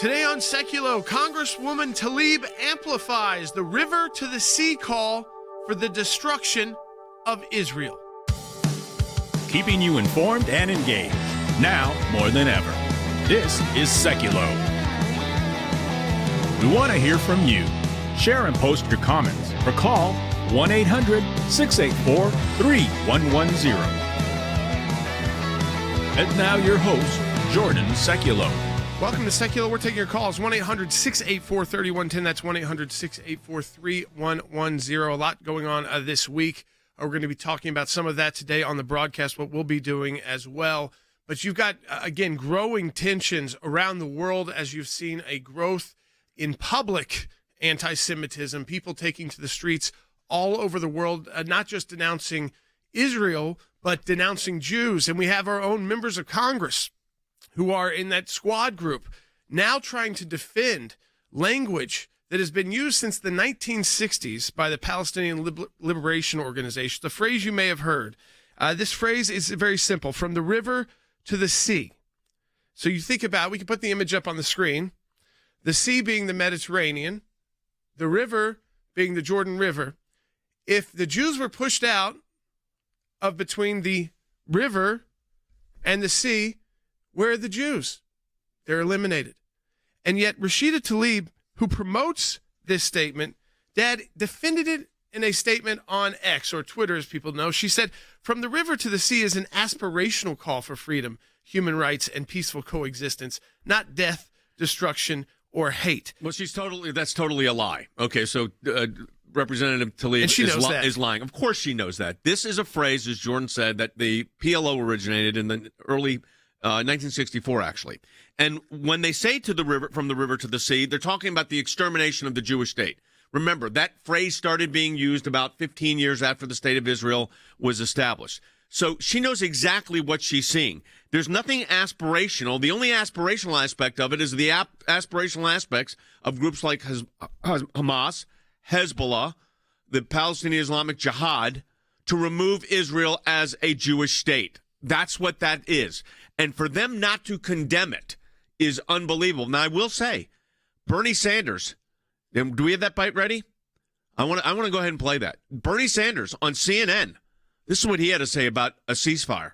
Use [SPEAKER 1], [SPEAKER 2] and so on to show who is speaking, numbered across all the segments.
[SPEAKER 1] Today on Sekulow, Congresswoman Tlaib amplifies the river to the sea call for the destruction of Israel.
[SPEAKER 2] Keeping you informed and engaged, now more than ever. This is Sekulow. We want to hear from you. Share and post your comments or call 1-800-684-3110. And now your host, Jordan Sekulow.
[SPEAKER 1] Welcome to Sekulow. We're taking your calls. 1-800-684-3110. That's 1-800-684-3110. A lot going on this week. We're going to be talking about some of that today on the broadcast, what we'll be doing as well. But you've got, again, growing tensions around the world as you've seen a growth in public anti-Semitism, people taking to the streets all over the world, not just denouncing Israel, but denouncing Jews. And we have our own members of Congress who are in that squad group now trying to defend language that has been used since the 1960s by the Palestinian Liberation Organization. The phrase you may have heard. This phrase is very simple, from the river to the sea. So you think about, we can put the image up on the screen, the sea being the Mediterranean, the river being the Jordan River. If the Jews were pushed out of between the river and the sea, where are the Jews? They're eliminated. And yet Rashida Tlaib, who promotes this statement, Dad, defended it in a statement on X, or Twitter as people know. She said, from the river to the sea is an aspirational call for freedom, human rights, and peaceful coexistence, not death, destruction, or hate.
[SPEAKER 3] Well, that's totally a lie. Okay, so Representative Tlaib is lying. Of course she knows that. This is a phrase, as Jordan said, that the PLO originated in the early 1964, actually. And when they say to the river, from the river to the sea, they're talking about the extermination of the Jewish state. Remember, that phrase started being used about 15 years after the state of Israel was established. So she knows exactly what she's seeing. There's nothing aspirational. The only aspirational aspect of it is the aspirational aspects of groups like Hamas, Hezbollah, the Palestinian Islamic Jihad, to remove Israel as a Jewish state. That's what that is. And for them not to condemn it is unbelievable. Now, I will say, Bernie Sanders, do we have that bite ready? I want to go ahead and play that. Bernie Sanders on CNN. This is what he had to say about a ceasefire.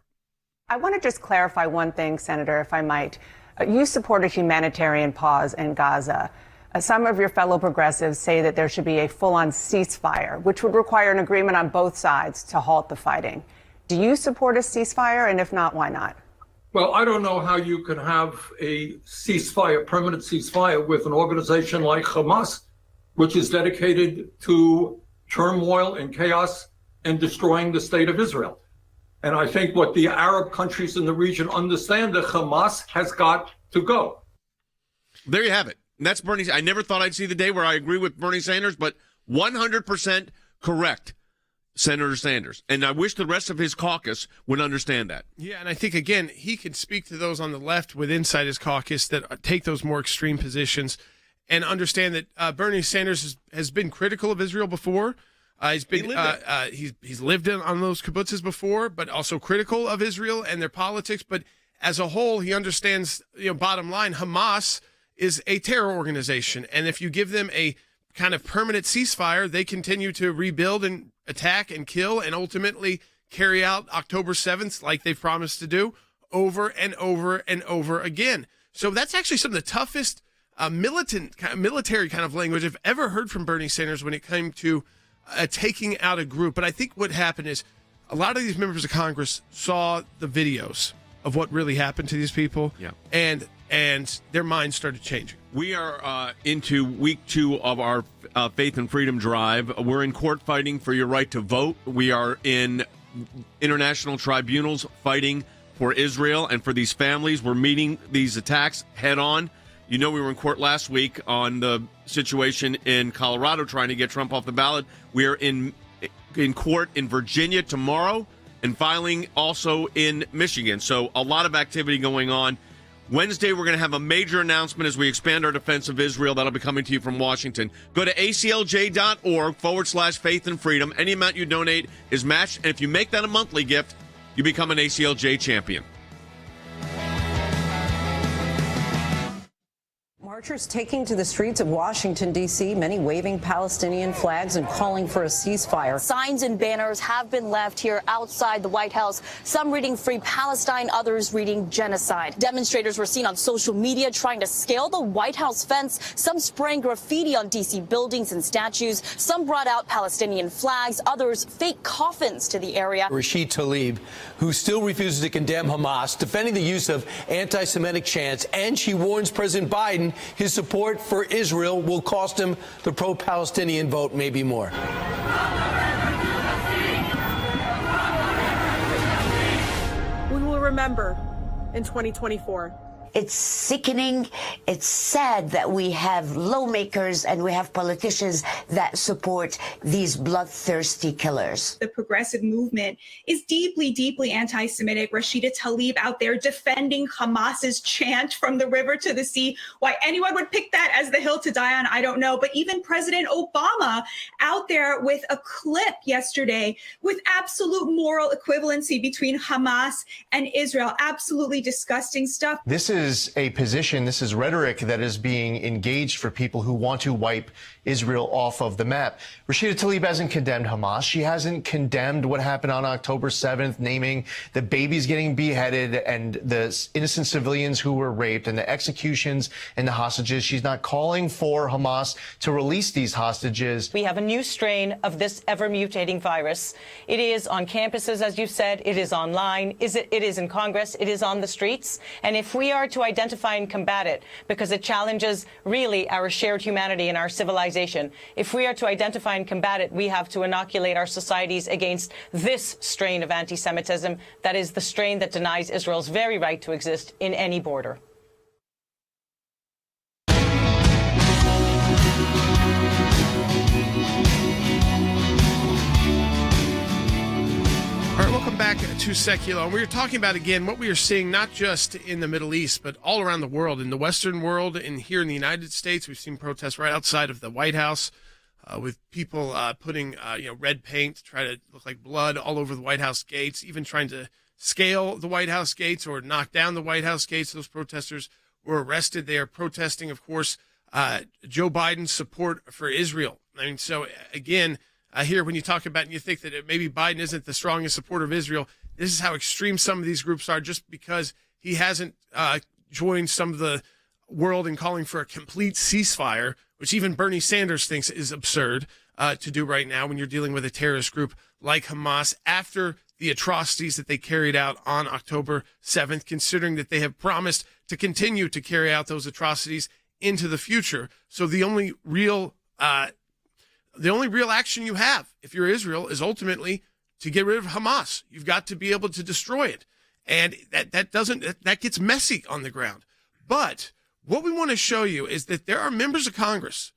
[SPEAKER 4] I want to just clarify one thing, Senator, if I might. You support a humanitarian pause in Gaza. Some of your fellow progressives say that there should be a full-on ceasefire, which would require an agreement on both sides to halt the fighting. Do you support a ceasefire? And if not, why not?
[SPEAKER 5] Well, I don't know how you can have a ceasefire, permanent ceasefire, with an organization like Hamas, which is dedicated to turmoil and chaos and destroying the state of Israel. And I think what the Arab countries in the region understand, that Hamas has got to go.
[SPEAKER 3] There you have it. And that's Bernie. I never thought I'd see the day where I agree with Bernie Sanders, but 100% correct, Senator Sanders. And I wish the rest of his caucus would understand that.
[SPEAKER 1] Yeah, and I think, again, he can speak to those on the left with inside his caucus that take those more extreme positions and understand that Bernie Sanders has been critical of Israel before. He's lived on those kibbutzes before, but also critical of Israel and their politics. But as a whole, he understands, bottom line, Hamas is a terror organization. And if you give them a kind of permanent ceasefire, they continue to rebuild and attack and kill and ultimately carry out October 7th, like they've promised to do, over and over and over again. So that's actually some of the toughest military kind of language I've ever heard from Bernie Sanders when it came to taking out a group. But I think what happened is a lot of these members of Congress saw the videos of what really happened to these people, and their minds started changing.
[SPEAKER 3] We are into week 2 of our Faith and Freedom Drive. We're in court fighting for your right to vote. We are in international tribunals fighting for Israel and for these families. We're meeting these attacks head on. We were in court last week on the situation in Colorado trying to get Trump off the ballot. We are in court in Virginia tomorrow and filing also in Michigan. So a lot of activity going on. Wednesday, we're going to have a major announcement as we expand our defense of Israel. That'll be coming to you from Washington. Go to aclj.org/faith and freedom. Any amount you donate is matched. And if you make that a monthly gift, you become an ACLJ champion.
[SPEAKER 6] Marchers taking to the streets of Washington, D.C., many waving Palestinian flags and calling for a ceasefire.
[SPEAKER 7] Signs and banners have been left here outside the White House, some reading Free Palestine, others reading genocide. Demonstrators were seen on social media trying to scale the White House fence, some spraying graffiti on D.C. buildings and statues, some brought out Palestinian flags, others fake coffins to the area.
[SPEAKER 8] Rashida Tlaib, who still refuses to condemn Hamas, defending the use of anti-Semitic chants, and she warns President Biden his support for Israel will cost him the pro-Palestinian vote, maybe more.
[SPEAKER 9] We will remember in 2024.
[SPEAKER 10] It's sickening. It's sad that we have lawmakers and we have politicians that support these bloodthirsty killers.
[SPEAKER 11] The progressive movement is deeply, deeply anti-Semitic. Rashida Tlaib out there defending Hamas's chant from the river to the sea. Why anyone would pick that as the hill to die on, I don't know. But even President Obama out there with a clip yesterday with absolute moral equivalency between Hamas and Israel. Absolutely disgusting stuff.
[SPEAKER 12] This is a position, this is rhetoric that is being engaged for people who want to wipe Israel off of the map. Rashida Tlaib hasn't condemned Hamas. She hasn't condemned what happened on October 7th, naming the babies getting beheaded and the innocent civilians who were raped and the executions and the hostages. She's not calling for Hamas to release these hostages.
[SPEAKER 6] We have a new strain of this ever-mutating virus. It is on campuses, as you said. It is online. It is in Congress. It is on the streets. And if we are to identify and combat it, because it challenges really our shared humanity and our civilization, if we are to identify and combat it, we have to inoculate our societies against this strain of anti-Semitism that is the strain that denies Israel's very right to exist in any border.
[SPEAKER 1] All right, welcome back to Sekulow. And we are talking about, again, what we are seeing not just in the Middle East, but all around the world, in the Western world and here in the United States. We've seen protests right outside of the White House with people putting red paint to try to look like blood all over the White House gates, even trying to scale the White House gates or knock down the White House gates. Those protesters were arrested. They are protesting, of course, Joe Biden's support for Israel. I mean, so again, here when you talk about and you think that maybe Biden isn't the strongest supporter of Israel, this is how extreme some of these groups are, just because he hasn't joined some of the world in calling for a complete ceasefire, which even Bernie Sanders thinks is absurd to do right now when you're dealing with a terrorist group like Hamas after the atrocities that they carried out on October 7th, considering that they have promised to continue to carry out those atrocities into the future. So the only real action you have, if you're Israel, is ultimately to get rid of Hamas. You've got to be able to destroy it. And that gets messy on the ground. But what we want to show you is that there are members of Congress,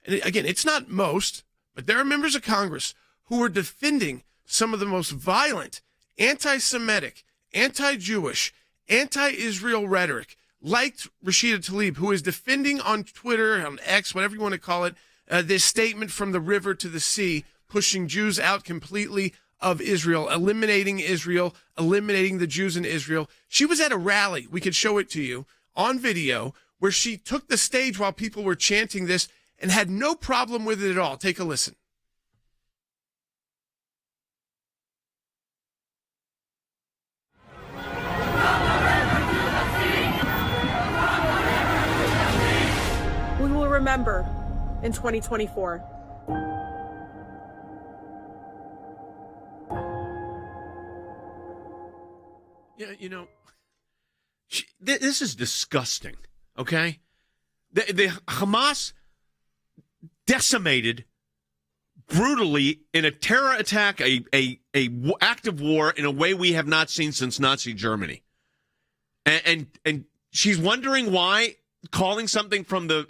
[SPEAKER 1] and again, it's not most, but there are members of Congress who are defending some of the most violent, anti-Semitic, anti-Jewish, anti-Israel rhetoric, like Rashida Tlaib, who is defending on Twitter, on X, whatever you want to call it, this statement from the river to the sea, pushing Jews out completely of Israel, eliminating the Jews in Israel. She was at a rally, we could show it to you, on video, where she took the stage while people were chanting this and had no problem with it at all. Take a listen.
[SPEAKER 9] We will remember in 2024.
[SPEAKER 3] Yeah, this is disgusting, okay? The Hamas decimated brutally in a terror attack, a act of war in a way we have not seen since Nazi Germany. And she's wondering why calling something from the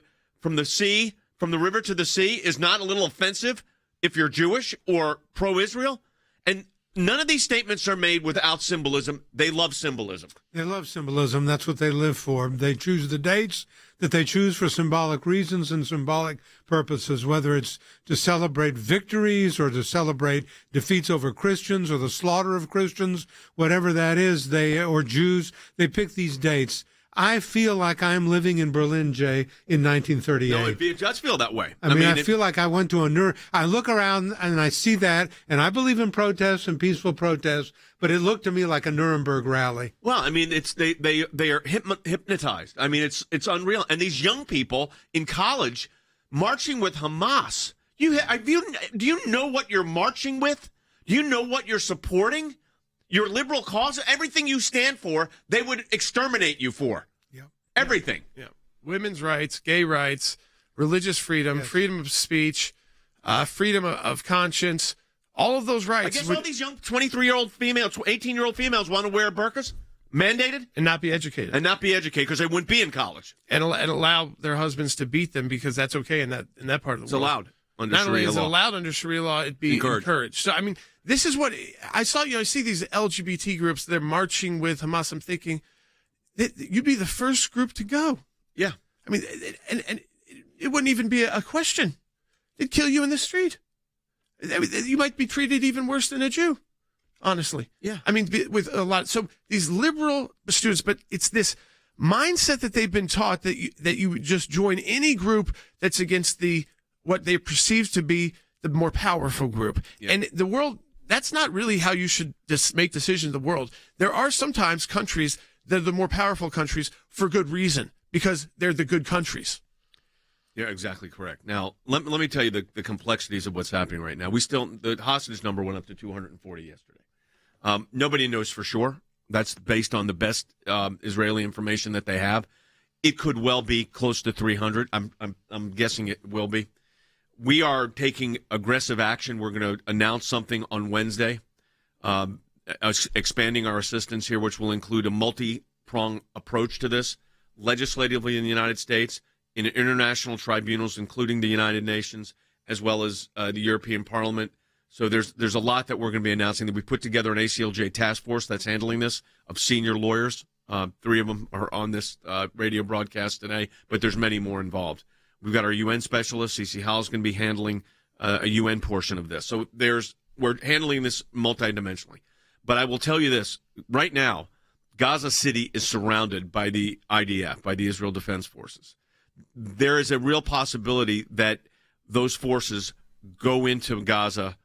[SPEAKER 3] sea, from the river to the sea, is not a little offensive if you're Jewish or pro-Israel. And none of these statements are made without symbolism. They love symbolism.
[SPEAKER 13] They love symbolism. That's what they live for. They choose the dates that they choose for symbolic reasons and symbolic purposes, whether it's to celebrate victories or to celebrate defeats over Christians or the slaughter of Christians, whatever that is, or Jews. They pick these dates. I feel like I'm living in Berlin, Jay, in 1938.
[SPEAKER 3] No, it does feel that way.
[SPEAKER 13] I mean, I feel like I went to I look around and I see that, and I believe in protests and peaceful protests, but it looked to me like a Nuremberg rally.
[SPEAKER 3] Well, I mean, they are hypnotized. I mean, it's unreal. And these young people in college marching with Hamas. Do you know what you're marching with? Do you know what you're supporting? Your liberal cause, everything you stand for, they would exterminate you for.
[SPEAKER 13] Yep.
[SPEAKER 3] Everything.
[SPEAKER 1] Yeah. Women's rights, gay rights, religious freedom, freedom of speech, freedom of conscience, all of those rights.
[SPEAKER 3] I guess all these young 23-year-old females, 18-year-old females want to wear burqas, mandated?
[SPEAKER 1] And not be educated.
[SPEAKER 3] Because they wouldn't be in college.
[SPEAKER 1] And allow their husbands to beat them because that's okay in that part of the world.
[SPEAKER 3] It's allowed under
[SPEAKER 1] Not only
[SPEAKER 3] Sharia
[SPEAKER 1] is it
[SPEAKER 3] law.
[SPEAKER 1] allowed under Sharia law, it'd be encouraged. So, I mean, this is what I saw. I see these LGBT groups, they're marching with Hamas. I'm thinking, you'd be the first group to go.
[SPEAKER 3] Yeah.
[SPEAKER 1] I mean, and it wouldn't even be a question. They'd kill you in the street. I mean, you might be treated even worse than a Jew, honestly.
[SPEAKER 3] Yeah.
[SPEAKER 1] I mean, with a lot. So these liberal students, but it's this mindset that they've been taught that you just join any group that's against what they perceive to be the more powerful group. Yeah. And the world, that's not really how you should just make decisions in the world. There are sometimes countries that are the more powerful countries for good reason, because they're the good countries.
[SPEAKER 3] You're exactly correct. Now, let me tell you the complexities of what's happening right now. The hostage number went up to 240 yesterday. Nobody knows for sure. That's based on the best Israeli information that they have. It could well be close to 300. I'm guessing it will be. We are taking aggressive action. We're going to announce something on Wednesday, expanding our assistance here, which will include a multi-pronged approach to this, legislatively in the United States, in international tribunals, including the United Nations, as well as the European Parliament. So there's a lot that we're going to be announcing. That we put together an ACLJ task force that's handling this, of senior lawyers. 3 of them are on this radio broadcast today, but there's many more involved. We've got our UN specialist, CC Howell's going to be handling a UN portion of this. So we're handling this multidimensionally. But I will tell you this, right now, Gaza City is surrounded by the IDF, by the Israel Defense Forces. There is a real possibility that those forces go into Gaza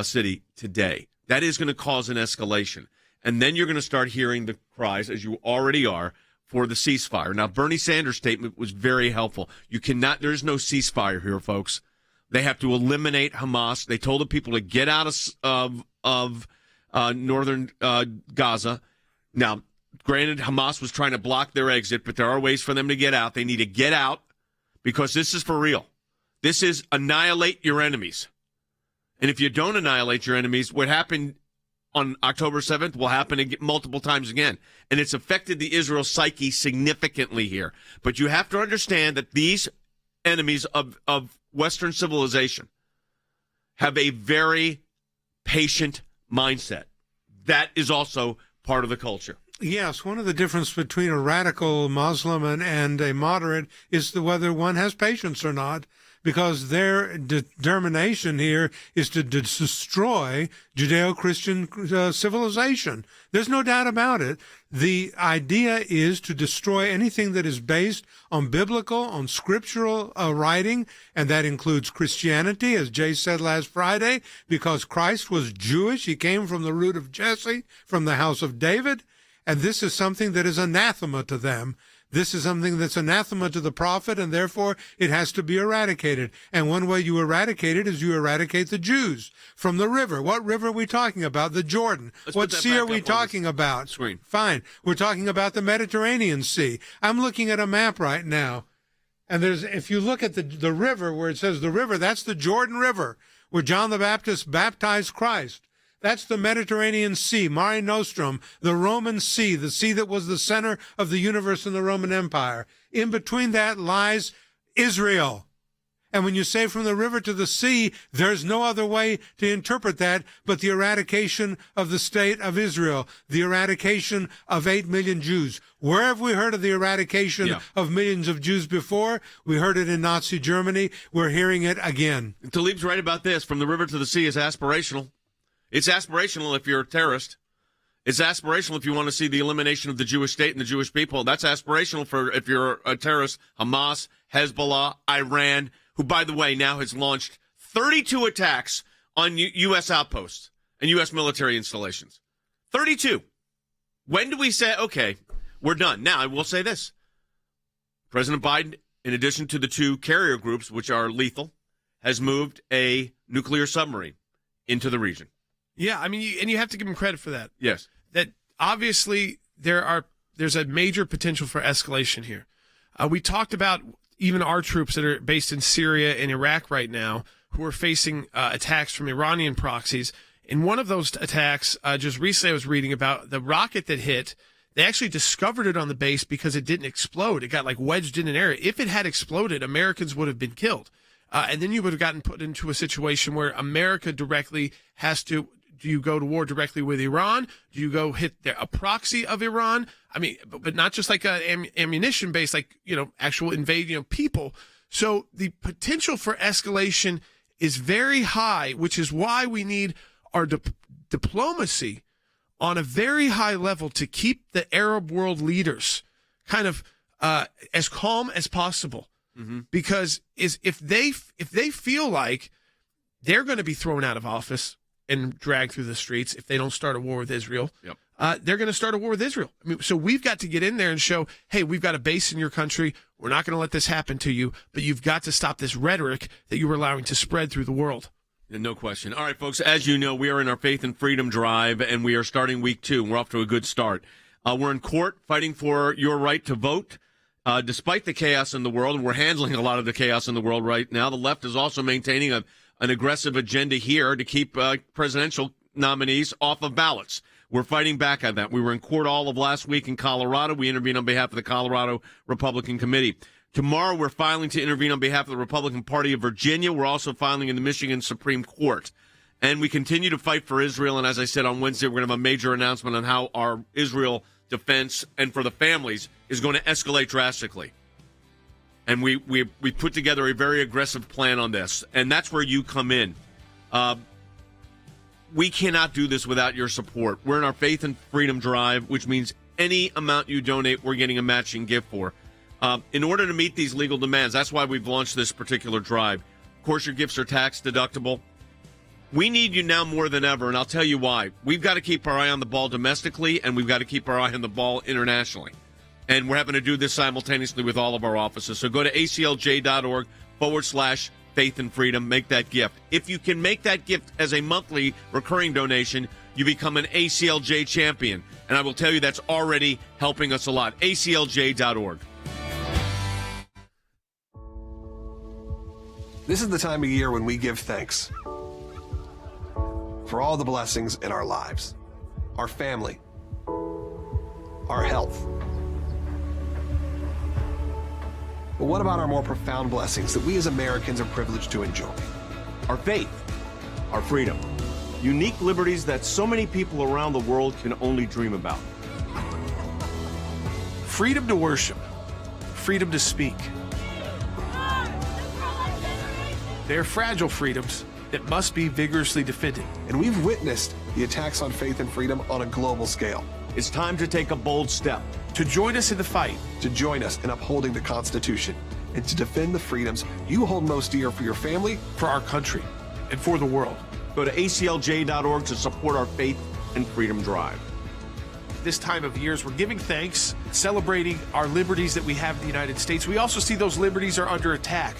[SPEAKER 3] City today. That is going to cause an escalation. And then you're going to start hearing the cries, as you already are, for the ceasefire. Now, Bernie Sanders' statement was very helpful. There's no ceasefire here, folks. They have to eliminate Hamas. They told the people to get out of northern Gaza. Now, granted, Hamas was trying to block their exit, but there are ways for them to get out. They need to get out because this is for real. This is annihilate your enemies. And if you don't annihilate your enemies, what happened on October 7th will happen multiple times again. And it's affected the Israel psyche significantly here. But you have to understand that these enemies of Western civilization have a very patient mindset. That is also part of the culture.
[SPEAKER 13] Yes, one of the differences between a radical Muslim and a moderate is whether one has patience or not, because their determination here is to destroy Judeo-Christian civilization. There's no doubt about it. The idea is to destroy anything that is based on biblical, on scriptural writing, and that includes Christianity, as Jay said last Friday, because Christ was Jewish. He came from the root of Jesse, from the house of David, and this is something that is anathema to them. This is something that's anathema to the prophet, and therefore it has to be eradicated. And one way you eradicate it is you eradicate the Jews from the river. What river are we talking about? The Jordan. What sea are we talking about?
[SPEAKER 3] Screen.
[SPEAKER 13] Fine. We're talking about the Mediterranean Sea. I'm looking at a map right now, and if you look at the river where it says the river, that's the Jordan River, where John the Baptist baptized Christ. That's the Mediterranean Sea, Mare Nostrum, the Roman Sea, the sea that was the center of the universe in the Roman Empire. In between that lies Israel. And when you say from the river to the sea, there's no other way to interpret that but the eradication of the state of Israel, the eradication of 8 million Jews. Where have we heard of the eradication of millions of Jews before? We heard it in Nazi Germany. We're hearing it again.
[SPEAKER 3] Tlaib's right about this. From the river to the sea is aspirational. It's aspirational if you're a terrorist. It's aspirational if you want to see the elimination of the Jewish state and the Jewish people. That's aspirational for if you're a terrorist, Hamas, Hezbollah, Iran, who, by the way, now has launched 32 attacks on U.S. outposts and U.S. military installations. 32. When do we say, okay, we're done? Now, I will say this. President Biden, in addition to the 2 carrier groups, which are lethal, has moved a nuclear submarine into the region.
[SPEAKER 1] Yeah, I mean, and you have to give him credit for that.
[SPEAKER 3] Yes.
[SPEAKER 1] That obviously there's a major potential for escalation here. We talked about even our troops that are based in Syria and Iraq right now who are facing attacks from Iranian proxies. In one of those attacks, just recently I was reading about the rocket that hit. They actually discovered it on the base because it didn't explode. It got like wedged in an area. If it had exploded, Americans would have been killed. And then you would have gotten put into a situation where America directly has to. Do you go to war directly with Iran? Do you go hit a proxy of Iran? I mean, but not just like an ammunition base, like, actual invading of people. So the potential for escalation is very high, which is why we need our diplomacy on a very high level to keep the Arab world leaders kind of as calm as possible. Mm-hmm. Because if they feel like they're going to be thrown out of office and dragged through the streets if they don't start a war with Israel, they're going to start a war with Israel. I mean, so we've got to get in there and show, hey, we've got a base in your country. We're not going to let this happen to you, but you've got to stop this rhetoric that you were allowing to spread through the world.
[SPEAKER 3] No question. All right, folks, as you know, we are in our Faith and Freedom Drive, and we are starting week 2, and we're off to a good start. We're in court fighting for your right to vote. Despite the chaos in the world, and we're handling a lot of the chaos in the world right now, the left is also maintaining an aggressive agenda here to keep presidential nominees off of ballots. We're fighting back on that. We were in court all of last week in Colorado. We intervened on behalf of the Colorado Republican Committee. Tomorrow, we're filing to intervene on behalf of the Republican Party of Virginia. We're also filing in the Michigan Supreme Court. And we continue to fight for Israel. And as I said, on Wednesday, we're going to have a major announcement on how our Israel defense and for the families is going to escalate drastically. And we put together a very aggressive plan on this. And that's where you come in. We cannot do this without your support. We're in our Faith and Freedom Drive, which means any amount you donate, we're getting a matching gift for. In order to meet these legal demands, that's why we've launched this particular drive. Of course, your gifts are tax deductible. We need you now more than ever, and I'll tell you why. We've got to keep our eye on the ball domestically, and we've got to keep our eye on the ball internationally. And we're having to do this simultaneously with all of our offices. So go to aclj.org/faith and freedom. Make that gift. If you can make that gift as a monthly recurring donation, you become an ACLJ champion. And I will tell you that's already helping us a lot. aclj.org.
[SPEAKER 14] This is the time of year when we give thanks for all the blessings in our lives, our family, our health. But what about our more profound blessings that we as Americans are privileged to enjoy?
[SPEAKER 15] Our faith, our freedom, unique liberties that so many people around the world can only dream about.
[SPEAKER 1] Freedom to worship, freedom to speak. They're fragile freedoms that must be vigorously defended.
[SPEAKER 14] And we've witnessed the attacks on faith and freedom on a global scale.
[SPEAKER 15] It's time to take a bold step.
[SPEAKER 1] To join us in the fight.
[SPEAKER 14] To join us in upholding the Constitution. And to defend the freedoms you hold most dear for your family,
[SPEAKER 1] for our country, and for the world.
[SPEAKER 15] Go to aclj.org to support our Faith and Freedom Drive.
[SPEAKER 1] This time of years, we're giving thanks, celebrating our liberties that we have in the United States. We also see those liberties are under attack.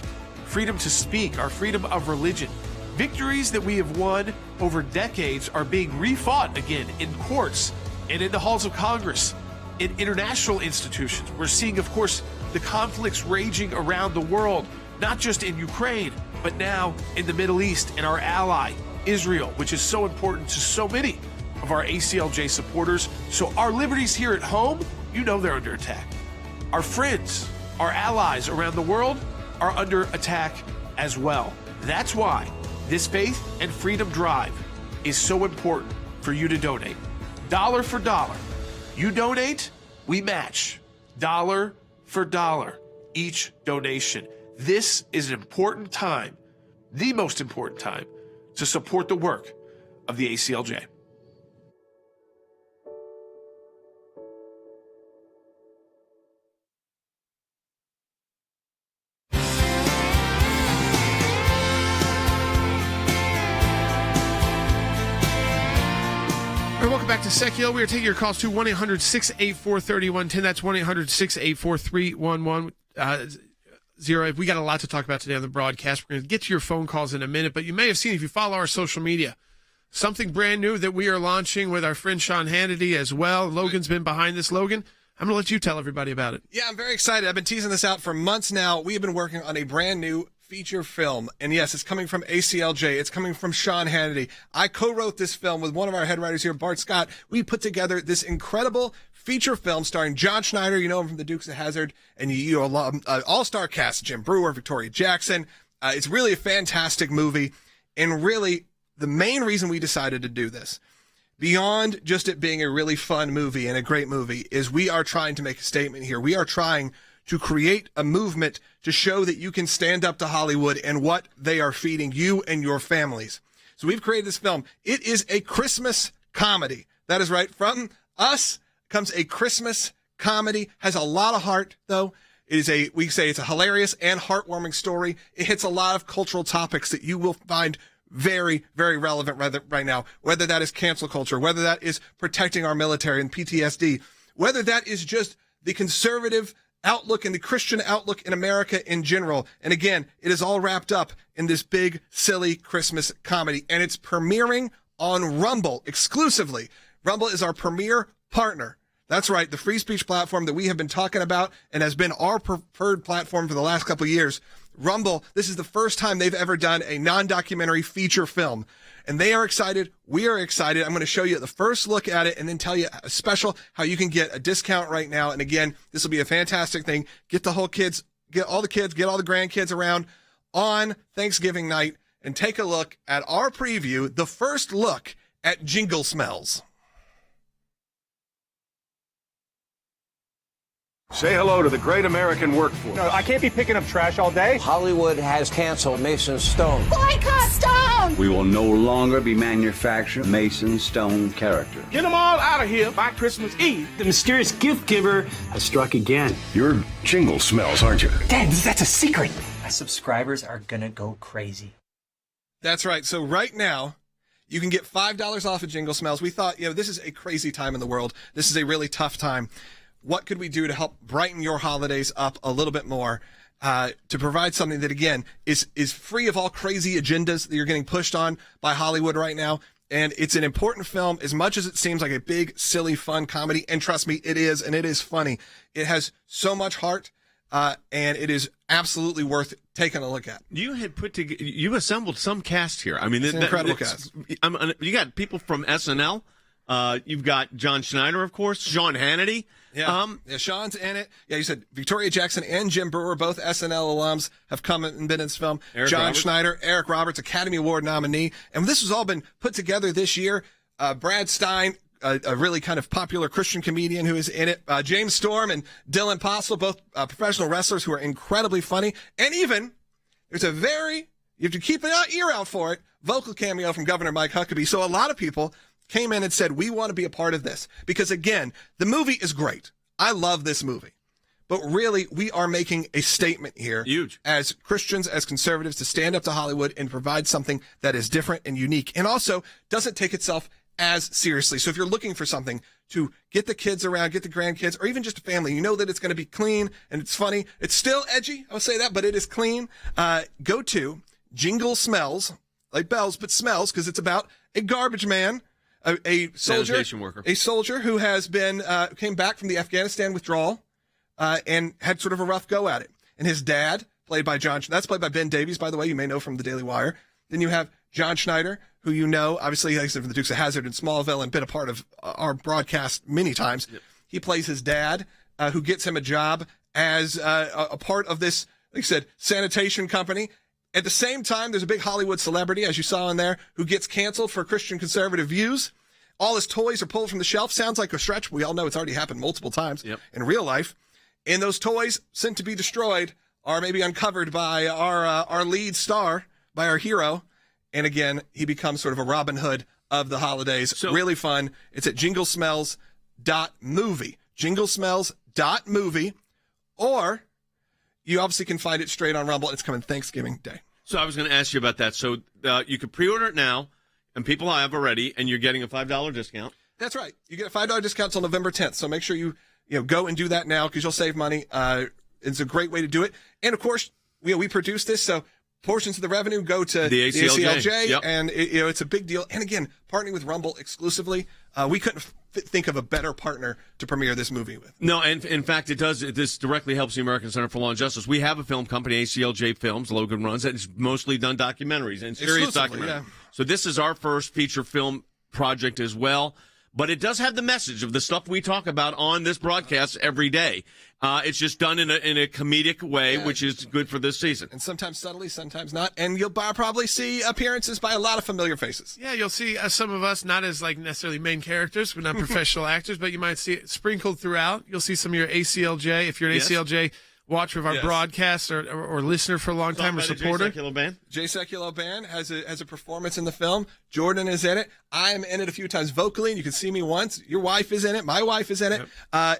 [SPEAKER 1] Freedom to speak, our freedom of religion. Victories that we have won over decades are being refought again in courts and in the halls of Congress, in international institutions. We're seeing, of course, the conflicts raging around the world, not just in Ukraine, but now in the Middle East and our ally, Israel, which is so important to so many of our ACLJ supporters. So our liberties here at home, you know they're under attack. Our friends, our allies around the world are under attack as well. That's why this Faith and Freedom Drive is so important for you to donate. Dollar for dollar. You donate, we match. Dollar for dollar, each donation. This is an important time, the most important time, to support the work of the ACLJ. to Sekulow. We are taking your calls to 1-800-684-3110. That's 1-800-684-3110. We got a lot to talk about today on the broadcast. We're going to get to your phone calls in a minute, but you may have seen, if you follow our social media, something brand new that we are launching with our friend Sean Hannity as well. Logan's been behind this. Logan, I'm going to let you tell everybody about it.
[SPEAKER 16] Yeah, I'm very excited. I've been teasing this out for months now. We have been working on a brand new feature film. And yes, it's coming from ACLJ. It's coming from Sean Hannity. I co-wrote this film with one of our head writers here, Bart Scott. We put together this incredible feature film starring John Schneider. You know him from The Dukes of Hazzard. And you all-star cast, Jim Brewer, Victoria Jackson. It's really a fantastic movie. And really, the main reason we decided to do this, beyond just it being a really fun movie and a great movie, is we are trying to make a statement here. We are trying to create a movement to show that you can stand up to Hollywood and what they are feeding you and your families. So we've created this film. It is a Christmas comedy. That is right. From us comes a Christmas comedy. Has a lot of heart, though. We say it's a hilarious and heartwarming story. It hits a lot of cultural topics that you will find very, very relevant right now, whether that is cancel culture, whether that is protecting our military and PTSD, whether that is just the conservative outlook and the Christian outlook in America in general. And again, it is all wrapped up in this big, silly Christmas comedy. And it's premiering on Rumble exclusively. Rumble is our premier partner. That's right, the free speech platform that we have been talking about and has been our preferred platform for the last couple of years. Rumble, this is the first time they've ever done a non-documentary feature film. And they are excited. We are excited. I'm going to show you the first look at it and then tell you a special how you can get a discount right now. And again, this will be a fantastic thing. Get all the kids, get all the grandkids around on Thanksgiving night and take a look at our preview, the first look at Jingle Smells.
[SPEAKER 15] Say hello to the great American workforce.
[SPEAKER 17] No, I can't be picking up trash all day.
[SPEAKER 18] Hollywood has canceled Mason Stone.
[SPEAKER 19] Boycott Stone!
[SPEAKER 20] We will no longer be manufacturing Mason Stone characters.
[SPEAKER 17] Get them all out of here by Christmas Eve. The mysterious gift giver has struck again.
[SPEAKER 15] You're Jingle Smells, aren't you?
[SPEAKER 17] Dad, that's a secret. My subscribers are gonna go crazy.
[SPEAKER 16] That's right. So right now, you can get $5 off of Jingle Smells. We thought, this is a crazy time in the world. This is a really tough time. What could we do to help brighten your holidays up a little bit more, to provide something that, again, is free of all crazy agendas that you're getting pushed on by Hollywood right now? And it's an important film, as much as it seems like a big, silly, fun comedy. And trust me, it is, and it is funny. It has so much heart, and it is absolutely worth taking a look at.
[SPEAKER 3] You assembled some cast here. I mean,
[SPEAKER 16] it's an incredible cast.
[SPEAKER 3] You got people from SNL. You've got John Schneider, of course, Sean Hannity.
[SPEAKER 16] Yeah, Sean's in it. Yeah, you said Victoria Jackson and Jim Brewer, both SNL alums, have come and been in this film. John Schneider, Eric Roberts, Academy Award nominee. And this has all been put together this year. Brad Stein, a really kind of popular Christian comedian who is in it. James Storm and Dylan Postle, both professional wrestlers who are incredibly funny. And even, there's you have to keep an ear out for it, vocal cameo from Governor Mike Huckabee. So a lot of people came in and said, we want to be a part of this. Because again, the movie is great. I love this movie. But really, we are making a statement here.
[SPEAKER 3] Huge.
[SPEAKER 16] As Christians, as conservatives, to stand up to Hollywood and provide something that is different and unique. And also doesn't take itself as seriously. So if you're looking for something to get the kids around, get the grandkids, or even just a family, you know that it's going to be clean and it's funny. It's still edgy, I would say that, but it is clean. Go to Jingle Smells, like bells, but smells, because it's about a garbage man. A soldier who has been came back from the Afghanistan withdrawal and had sort of a rough go at it. And his dad, played by Ben Davies, by the way, you may know from the Daily Wire. Then you have John Schneider, who you know, obviously, like I said, from the Dukes of Hazzard and Smallville, and been a part of our broadcast many times. Yep. He plays his dad, who gets him a job as a part of this, like I said, sanitation company. At the same time, there's a big Hollywood celebrity, as you saw in there, who gets canceled for Christian conservative views. All his toys are pulled from the shelf. Sounds like a stretch. We all know it's already happened multiple times in real life. And those toys, sent to be destroyed, are maybe uncovered by our lead star, by our hero. And again, he becomes sort of a Robin Hood of the holidays. So, really fun. It's at jinglesmells.movie. Jinglesmells.movie. Or you obviously can find it straight on Rumble. It's coming Thanksgiving Day.
[SPEAKER 3] So I was going to ask you about that. So you could pre-order it now, and people have already, and you're getting a $5 discount.
[SPEAKER 16] That's right. You get a $5 discount till November 10th. So make sure you go and do that now because you'll save money. It's a great way to do it. And of course, we produce this, so portions of the revenue go to the ACLJ,
[SPEAKER 3] yep.
[SPEAKER 16] And it's a big deal. And again, partnering with Rumble exclusively, we couldn't think of a better partner to premiere this movie with.
[SPEAKER 3] No, and in fact, it does. This directly helps the American Center for Law and Justice. We have a film company, ACLJ Films, Logan runs it. It's mostly done documentaries and serious documentaries.
[SPEAKER 16] Yeah.
[SPEAKER 3] So this is our first feature film project as well. But it does have the message of the stuff we talk about on this broadcast every day. It's just done in a comedic way, which is good for this season.
[SPEAKER 16] And sometimes subtly, sometimes not. And you'll probably see appearances by a lot of familiar faces.
[SPEAKER 1] Yeah, you'll see some of us, not as like necessarily main characters, we're not professional actors, but you might see it sprinkled throughout. You'll see some of your ACLJ, if you're an ACLJ watcher of our broadcast or listener for a long time or supporter.
[SPEAKER 16] Jay Sekulow Band has a performance in the film. Jordan is in it. I am in it a few times vocally, and you can see me once. Your wife is in it. My wife is in it.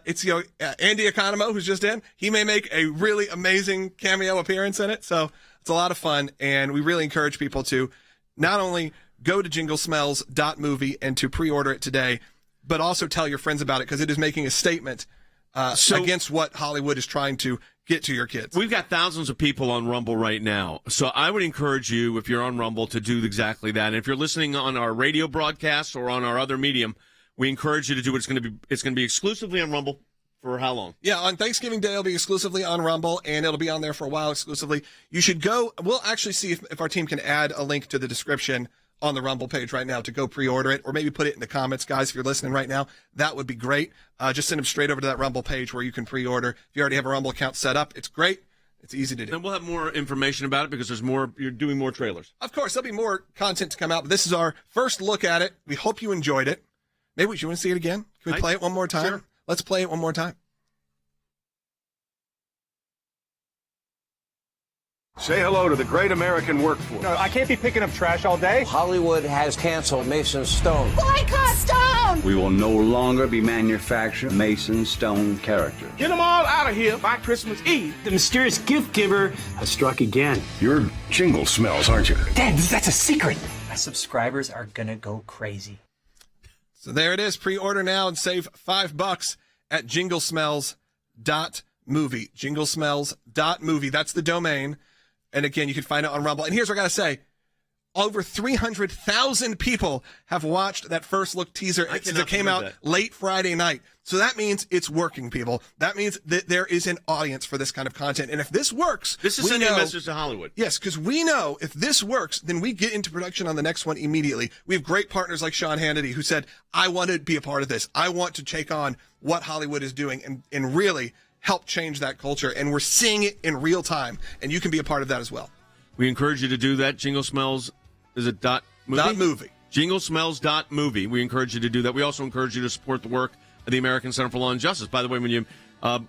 [SPEAKER 16] It's Andy Economo, who's just in. He may make a really amazing cameo appearance in it. So it's a lot of fun, and we really encourage people to not only go to jinglesmells.movie and to pre-order it today, but also tell your friends about it because it is making a statement against what Hollywood is trying to get to your kids.
[SPEAKER 3] We've got thousands of people on Rumble right now. So I would encourage you, if you're on Rumble, to do exactly that. And if you're listening on our radio broadcasts or on our other medium, we encourage you to do what it's going to be exclusively on Rumble for how long?
[SPEAKER 16] Yeah, on Thanksgiving Day, it'll be exclusively on Rumble, and it'll be on there for a while exclusively. You should go. We'll actually see if our team can add a link to the description on the Rumble page right now to go pre-order it, or maybe put it in the comments, guys, if you're listening right now. That would be great. Just send them straight over to that Rumble page where you can pre-order. If you already have a Rumble account set up, it's great. It's easy to do.
[SPEAKER 3] And we'll have more information about it because you're doing more trailers.
[SPEAKER 16] Of course, there'll be more content to come out, but this is our first look at it. We hope you enjoyed it. Maybe you want to see it again? Can we play it one more time?
[SPEAKER 3] Sure.
[SPEAKER 16] Let's play it one more time.
[SPEAKER 15] Say hello to the great American workforce.
[SPEAKER 17] No, I can't be picking up trash all day.
[SPEAKER 18] Hollywood has canceled Mason Stone.
[SPEAKER 7] Boycott Stone!
[SPEAKER 20] We will no longer be manufacturing Mason Stone characters.
[SPEAKER 17] Get them all out of here by Christmas Eve. The mysterious gift giver has struck again.
[SPEAKER 15] You're jingle smells, aren't you?
[SPEAKER 17] Dad, that's a secret. My subscribers are gonna go crazy.
[SPEAKER 16] So there it is. Pre-order now and save $5 at jinglesmells.movie. Jinglesmells.movie. That's the domain. And again, you can find it on Rumble. And here's what I got to say. Over 300,000 people have watched that first look teaser since it came out late Friday night. So that means it's working, people. That means that there is an audience for this kind of content. And if this works,
[SPEAKER 3] this is sending a message to Hollywood.
[SPEAKER 16] Yes, because we know if this works, then we get into production on the next one immediately. We have great partners like Sean Hannity who said, I want to be a part of this. I want to take on what Hollywood is doing and really help change that culture. And we're seeing it in real time. And you can be a part of that as well.
[SPEAKER 3] We encourage you to do that. Jingle Smells, is it .movie?
[SPEAKER 16] .movie.
[SPEAKER 3] Jinglesmells.movie. We encourage you to do that. We also encourage you to support the work of the American Center for Law and Justice. By the way, when you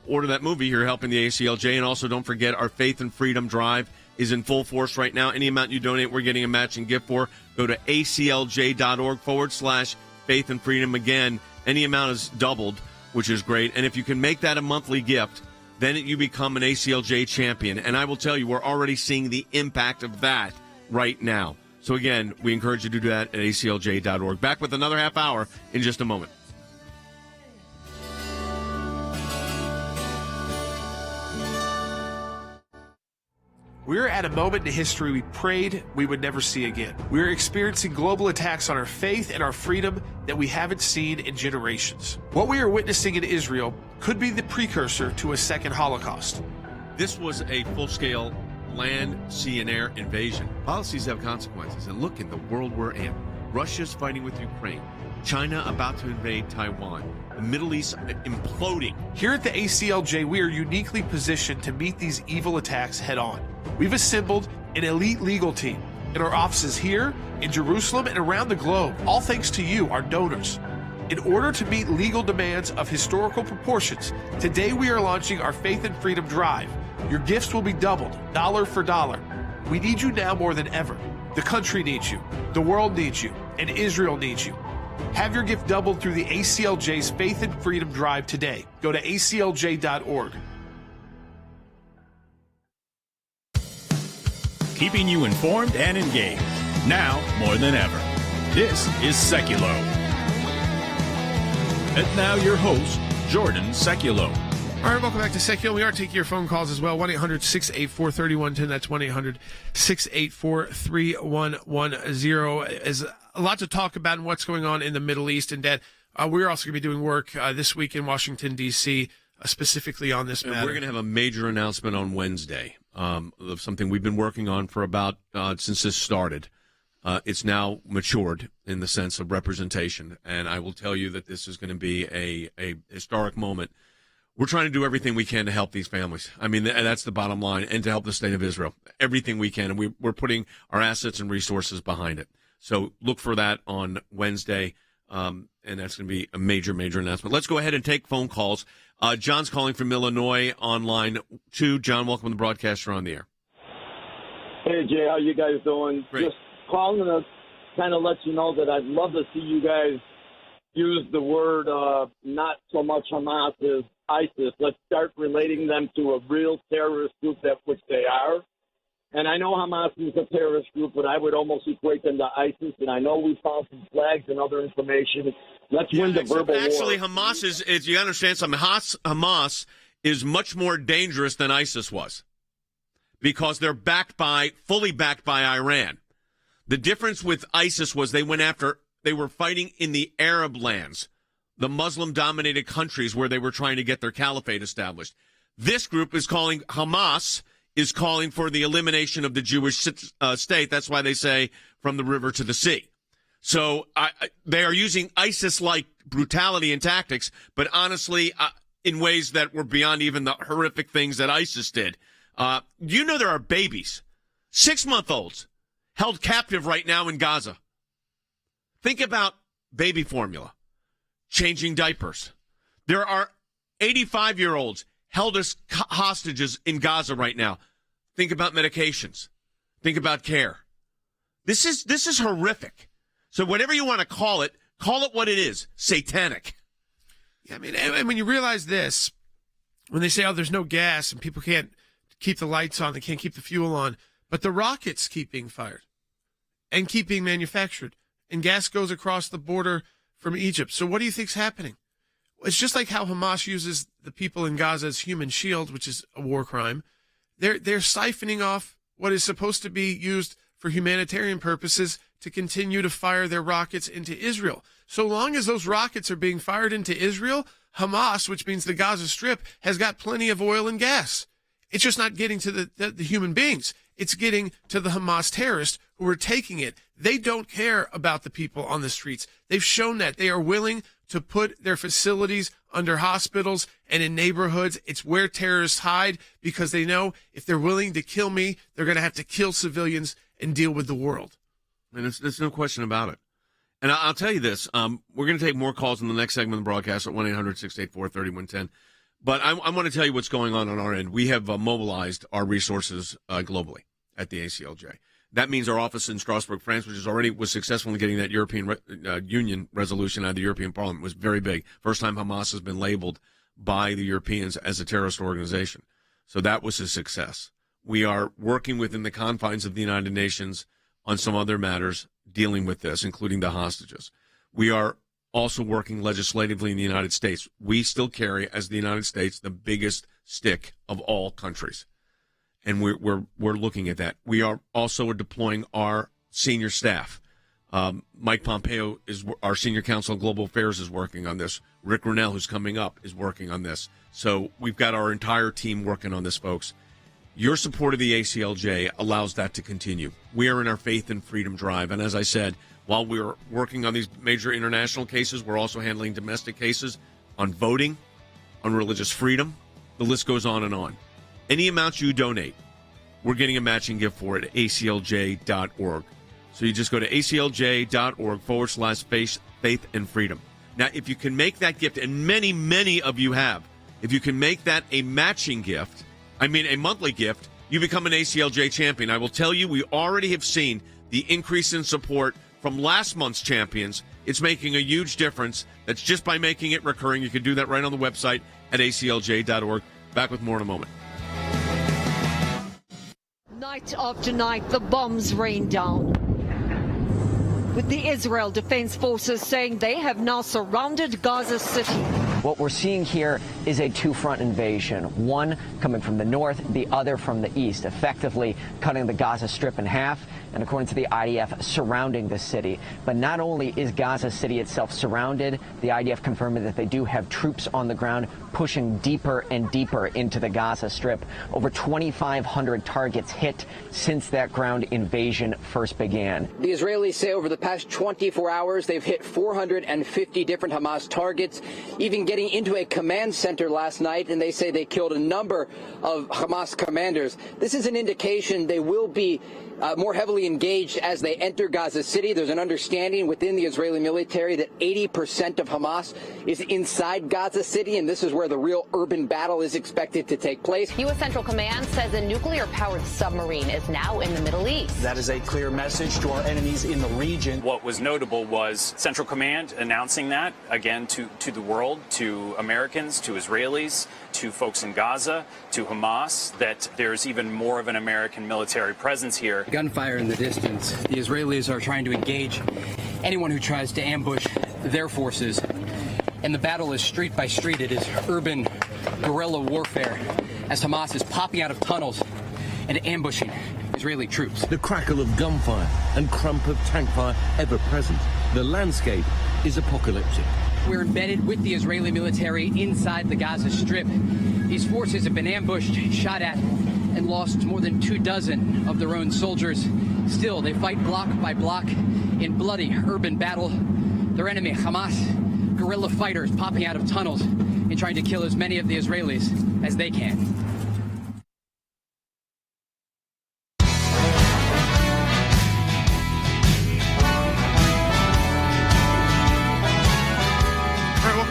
[SPEAKER 3] order that movie, you're helping the ACLJ. And also don't forget our Faith and Freedom Drive is in full force right now. Any amount you donate, we're getting a matching gift for. Go to aclj.org/faith and freedom. Again, any amount is doubled, which is great. And if you can make that a monthly gift, then you become an ACLJ champion. And I will tell you, we're already seeing the impact of that right now. So again, we encourage you to do that at aclj.org. Back with another half hour in just a moment.
[SPEAKER 19] We're at a moment in history we prayed we would never see again. We're experiencing global attacks on our faith and our freedom that we haven't seen in generations. What we are witnessing in Israel could be the precursor to a second Holocaust.
[SPEAKER 3] This was a full-scale land, sea, and air invasion. Policies have consequences, and look in the world we're in. Russia's fighting with Ukraine. China about to invade Taiwan. The Middle East imploding.
[SPEAKER 19] Here at the ACLJ, we are uniquely positioned to meet these evil attacks head on. We've assembled an elite legal team in our offices here, in Jerusalem, and around the globe, all thanks to you, our donors. In order to meet legal demands of historical proportions, today we are launching our Faith and Freedom Drive. Your gifts will be doubled, dollar for dollar. We need you now more than ever. The country needs you, the world needs you, and Israel needs you. Have your gift doubled through the ACLJ's Faith and Freedom Drive today. Go to aclj.org.
[SPEAKER 2] Keeping you informed and engaged. Now more than ever. This is Sekulow. And now your host, Jordan Sekulow.
[SPEAKER 1] All right, welcome back to Sekulow. We are taking your phone calls as well. 1-800-684-3110. That's 1-800-684-3110. There's a lot to talk about and what's going on in the Middle East. And, Dad, we're also going to be doing work this week in Washington, D.C., specifically on this matter.
[SPEAKER 3] We're going to have a major announcement on Wednesday of something we've been working on for about since this started. It's now matured in the sense of representation, and I will tell you that this is going to be a historic moment. We're trying to do everything we can to help these families. I mean, that's the bottom line, and to help the state of Israel. Everything we can, and we're putting our assets and resources behind it. So look for that on Wednesday, and that's going to be a major, major announcement. Let's go ahead and take phone calls. John's calling from Illinois on line 2. John, welcome to the broadcast. You're on the air.
[SPEAKER 21] Hey, Jay, how you guys doing?
[SPEAKER 3] Great.
[SPEAKER 21] Just calling to kind of let you know that I'd love to see you guys use the word not so much Hamas as ISIS. Let's start relating them to a real terrorist group, that which they are. And I know Hamas is a terrorist group, but I would almost equate them to ISIS. And I know we found some flags and other information. Let's win the verbal war.
[SPEAKER 3] Actually, Hamas is you understand something. Hamas is much more dangerous than ISIS was because they're fully backed by Iran. The difference with ISIS was they were fighting in the Arab lands, the Muslim-dominated countries where they were trying to get their caliphate established. This group Hamas is calling for the elimination of the Jewish state. That's why they say from the river to the sea. So they are using ISIS-like brutality and tactics, but honestly, in ways that were beyond even the horrific things that ISIS did. You know there are babies, 6-month-olds, held captive right now in Gaza. Think about baby formula, changing diapers. There are 85-year-olds held as hostages in Gaza right now. Think about medications. Think about care. This is horrific. So whatever you want to call it what it is, satanic.
[SPEAKER 1] Yeah, I mean, and when you realize this, when they say, there's no gas and people can't keep the lights on, they can't keep the fuel on, but the rockets keep being fired and keep being manufactured, and gas goes across the border from Egypt. So what do you think's happening? It's just like how Hamas uses the people in Gaza as human shield, which is a war crime. They're siphoning off what is supposed to be used for humanitarian purposes to continue to fire their rockets into Israel. So long as those rockets are being fired into Israel, Hamas, which means the Gaza Strip, has got plenty of oil and gas. It's just not getting to the human beings. It's getting to the Hamas terrorists who are taking it. They don't care about the people on the streets. They've shown that. They are willing to put their facilities under hospitals and in neighborhoods. It's where terrorists hide because they know if they're willing to kill me, they're going to have to kill civilians and deal with the world.
[SPEAKER 3] And there's no question about it. And I'll tell you this. We're going to take more calls in the next segment of the broadcast at 1-800-684-3110. But I want to tell you what's going on our end. We have mobilized our resources globally at the ACLJ. That means our office in Strasbourg, France, which was successful in getting that European Union resolution out of the European Parliament, was very big. First time Hamas has been labeled by the Europeans as a terrorist organization. So that was a success. We are working within the confines of the United Nations on some other matters dealing with this, including the hostages. We are also working legislatively in the United States. We still carry, as the United States, the biggest stick of all countries. And we're looking at that. We are also deploying our senior staff. Mike Pompeo, our senior counsel on global affairs, is working on this. Rick Rennell, who's coming up, is working on this. So we've got our entire team working on this, folks. Your support of the ACLJ allows that to continue. We are in our faith and freedom drive. And as I said, while we're working on these major international cases, we're also handling domestic cases on voting, on religious freedom. The list goes on and on. Any amount you donate, we're getting a matching gift for it at aclj.org. So you just go to aclj.org/faith and freedom. Now, if you can make that gift, and many, many of you have, if you can make that a matching gift, a monthly gift, you become an ACLJ champion. I will tell you, we already have seen the increase in support from last month's champions. It's making a huge difference. That's just by making it recurring. You can do that right on the website at aclj.org. Back with more in a moment.
[SPEAKER 22] Night after night, the bombs rain down.
[SPEAKER 4] with the Israel Defense Forces saying they have now surrounded Gaza City.
[SPEAKER 22] What we're seeing here is a two-front invasion, one coming from the north, the other from the east, effectively cutting the Gaza Strip in half, and according to the IDF, surrounding the city. But not only is Gaza City itself surrounded, the IDF confirming that they do have troops on the ground pushing deeper and deeper into the Gaza Strip. Over 2,500 targets hit since that ground invasion first began.
[SPEAKER 23] The Israelis say over the past 24 hours they've hit 450 different Hamas targets, even getting into a command center last night, and they say they killed a number of Hamas commanders. This is an indication they will be more heavily engaged as they enter Gaza City. There's an understanding within the Israeli military that 80% of Hamas is inside Gaza City, and this is where the real urban battle is expected to take place.
[SPEAKER 24] U.S. Central Command says a nuclear-powered submarine is now in the Middle East.
[SPEAKER 25] That is a clear message to our enemies in the region.
[SPEAKER 26] What was notable was Central Command announcing that, again, to the world, to Americans, to Israelis, to folks in Gaza, to Hamas, that there's even more of an American military presence here.
[SPEAKER 23] Gunfire in the distance. The Israelis are trying to engage anyone who tries to ambush their forces. And the battle is street by street. It is urban guerrilla warfare as Hamas is popping out of tunnels and ambushing Israeli troops.
[SPEAKER 27] The crackle of gunfire and crump of tank fire ever present. The landscape is apocalyptic.
[SPEAKER 23] We're embedded with the Israeli military inside the Gaza Strip. These forces have been ambushed, shot at, and lost more than 24 of their own soldiers. Still, they fight block by block in bloody urban battle. Their enemy, Hamas, guerrilla fighters popping out of tunnels and trying to kill as many of the Israelis as they can.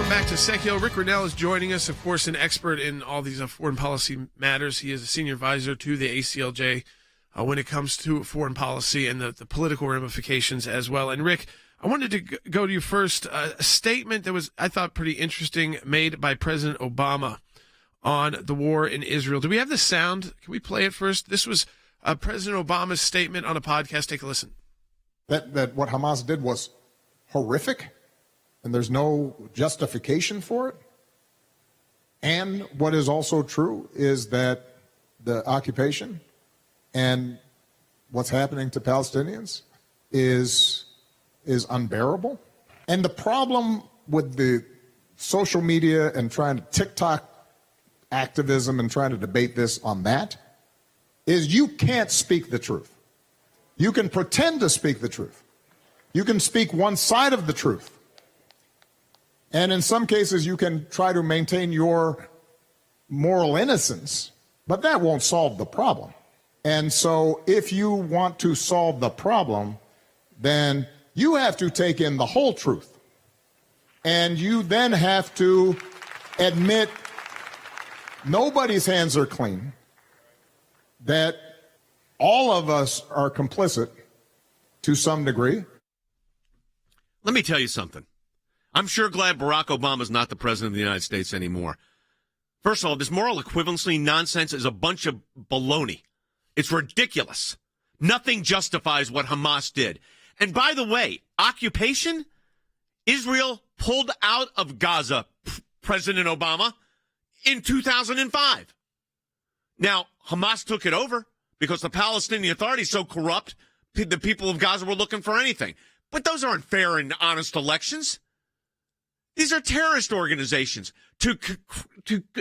[SPEAKER 1] Back to Sekulow. Rick Riddell is joining us, of course, an expert in all these foreign policy matters. He is a senior advisor to the ACLJ when it comes to foreign policy and the political ramifications as well. And Rick, I wanted to go to you first. A statement that was, I thought, pretty interesting made by President Obama on the war in Israel. Do we have the sound? Can we play it first? This was President Obama's statement on a podcast. Take a listen.
[SPEAKER 28] That what Hamas did was horrific, and there's no justification for it. And what is also true is that the occupation and what's happening to Palestinians is unbearable. And the problem with the social media and trying to TikTok activism and trying to debate this on that is you can't speak the truth. You can pretend to speak the truth. You can speak one side of the truth. And in some cases, you can try to maintain your moral innocence, but that won't solve the problem. And so if you want to solve the problem, then you have to take in the whole truth. And you then have to admit nobody's hands are clean, that all of us are complicit to some degree.
[SPEAKER 3] Let me tell you something. I'm sure glad Barack Obama's not the president of the United States anymore. First of all, this moral equivalency nonsense is a bunch of baloney. It's ridiculous. Nothing justifies what Hamas did. And by the way, occupation, Israel pulled out of Gaza, President Obama, in 2005. Now, Hamas took it over because the Palestinian Authority is so corrupt, the people of Gaza were looking for anything. But those aren't fair and honest elections. These are terrorist organizations. To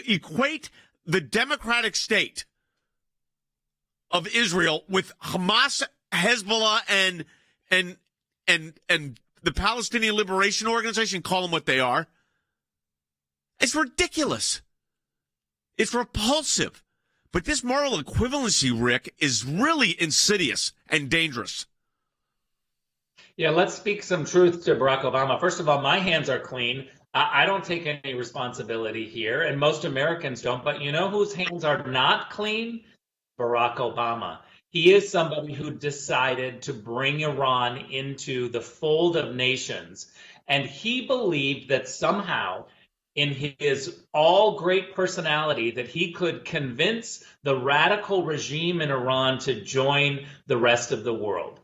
[SPEAKER 3] equate the democratic state of Israel with Hamas, Hezbollah, and the Palestinian Liberation Organization, call them what they are, it's ridiculous. It's repulsive. But this moral equivalency, Rick, is really insidious and dangerous.
[SPEAKER 29] Yeah, let's speak some truth to Barack Obama. First of all, my hands are clean. I don't take any responsibility here, and most Americans don't. But you know whose hands are not clean? Barack Obama. He is somebody who decided to bring Iran into the fold of nations. And he believed that somehow, in his all-great personality, that he could convince the radical regime in Iran to join the rest of the world.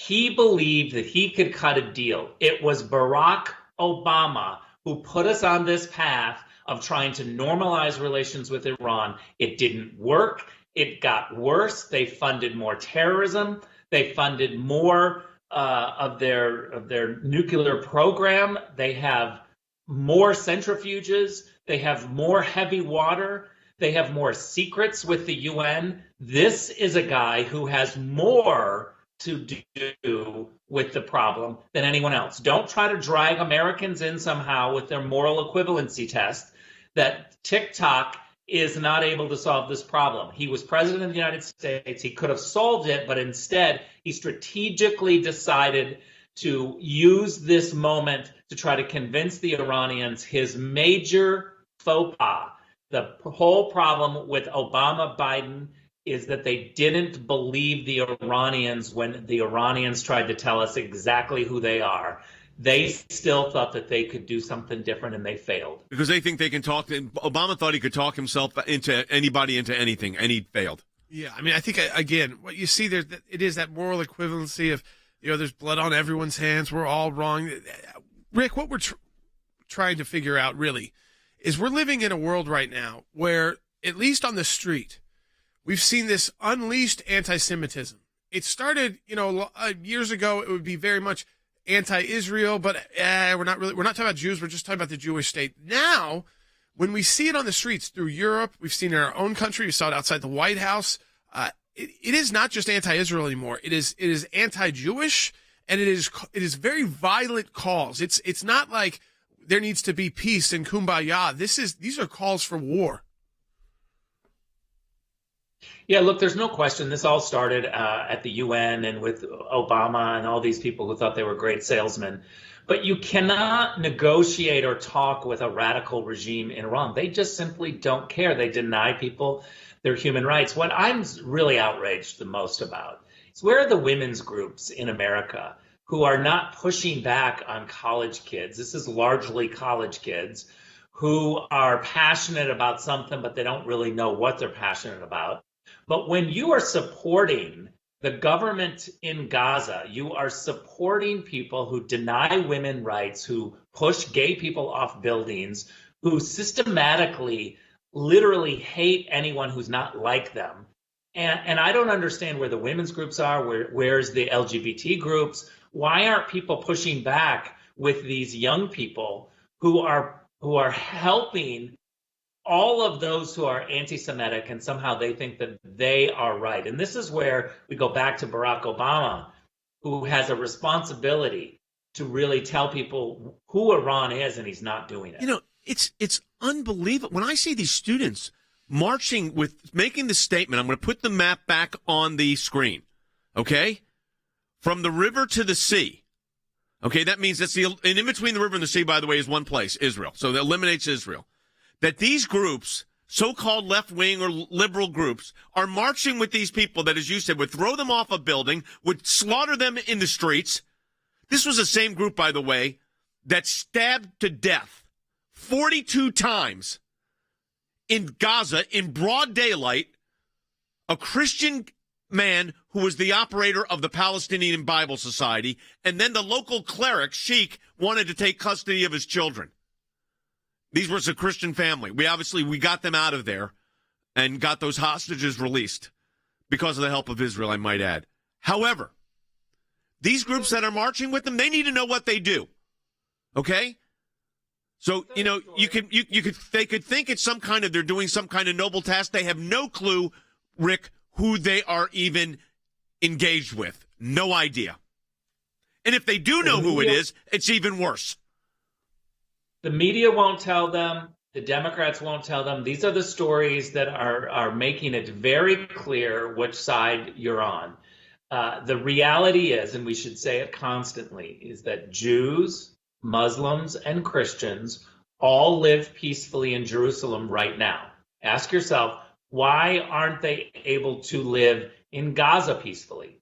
[SPEAKER 29] He believed that he could cut a deal. It was Barack Obama who put us on this path of trying to normalize relations with Iran. It didn't work. It got worse. They funded more terrorism. They funded more of their nuclear program. They have more centrifuges. They have more heavy water. They have more secrets with the UN. This is a guy who has more to do with the problem than anyone else. Don't try to drag Americans in somehow with their moral equivalency test that TikTok is not able to solve this problem. He was president of the United States. He could have solved it, but instead he strategically decided to use this moment to try to convince the Iranians his major faux pas. The whole problem with Obama, Biden, is that they didn't believe the Iranians when the Iranians tried to tell us exactly who they are. They still thought that they could do something different, and they failed.
[SPEAKER 3] Because they think they can talk. Obama thought he could talk himself into anybody into anything, and he failed.
[SPEAKER 1] Yeah, I mean, I think, again, what you see there, it is that moral equivalency of, there's blood on everyone's hands. We're all wrong. Rick, what we're trying to figure out, really, is we're living in a world right now where, at least on the street, we've seen this unleashed anti-Semitism. It started, years ago. It would be very much anti-Israel, but we're not talking about Jews. We're just talking about the Jewish state. Now, when we see it on the streets through Europe, we've seen it in our own country. We saw it outside the White House. It is not just anti-Israel anymore. It is anti-Jewish, and it is very violent calls. It's not like there needs to be peace and kumbaya. These are calls for war.
[SPEAKER 29] Yeah, look, there's no question. This all started at the UN and with Obama and all these people who thought they were great salesmen. But you cannot negotiate or talk with a radical regime in Iran. They just simply don't care. They deny people their human rights. What I'm really outraged the most about is where are the women's groups in America who are not pushing back on college kids? This is largely college kids who are passionate about something, but they don't really know what they're passionate about. But when you are supporting the government in Gaza, you are supporting people who deny women rights, who push gay people off buildings, who systematically, literally hate anyone who's not like them. And I don't understand where the women's groups are, where's the LGBT groups? Why aren't people pushing back with these young people who are helping all of those who are anti-Semitic, and somehow they think that they are right? And this is where we go back to Barack Obama, who has a responsibility to really tell people who Iran is, and he's not doing it.
[SPEAKER 3] It's unbelievable. When I see these students marching making the statement, I'm going to put the map back on the screen, okay? From the river to the sea. Okay, that means and in between the river and the sea, by the way, is one place, Israel. So that eliminates Israel. That these groups, so-called left-wing or liberal groups, are marching with these people that, as you said, would throw them off a building, would slaughter them in the streets. This was the same group, by the way, that stabbed to death 42 times in Gaza in broad daylight a Christian man who was the operator of the Palestinian Bible Society, and then the local cleric, sheikh, wanted to take custody of his children. These were a Christian family. We got them out of there and got those hostages released because of the help of Israel, I might add. However, these groups that are marching with them, they need to know what they do. Okay? So, they could think it's they're doing some kind of noble task. They have no clue, Rick, who they are even engaged with. No idea. And if they do know who it is, it's even worse.
[SPEAKER 29] The media won't tell them. The Democrats won't tell them. These are the stories that are making it very clear which side you're on. The reality is, and we should say it constantly, is that Jews, Muslims, and Christians all live peacefully in Jerusalem right now. Ask yourself, why aren't they able to live in Gaza peacefully?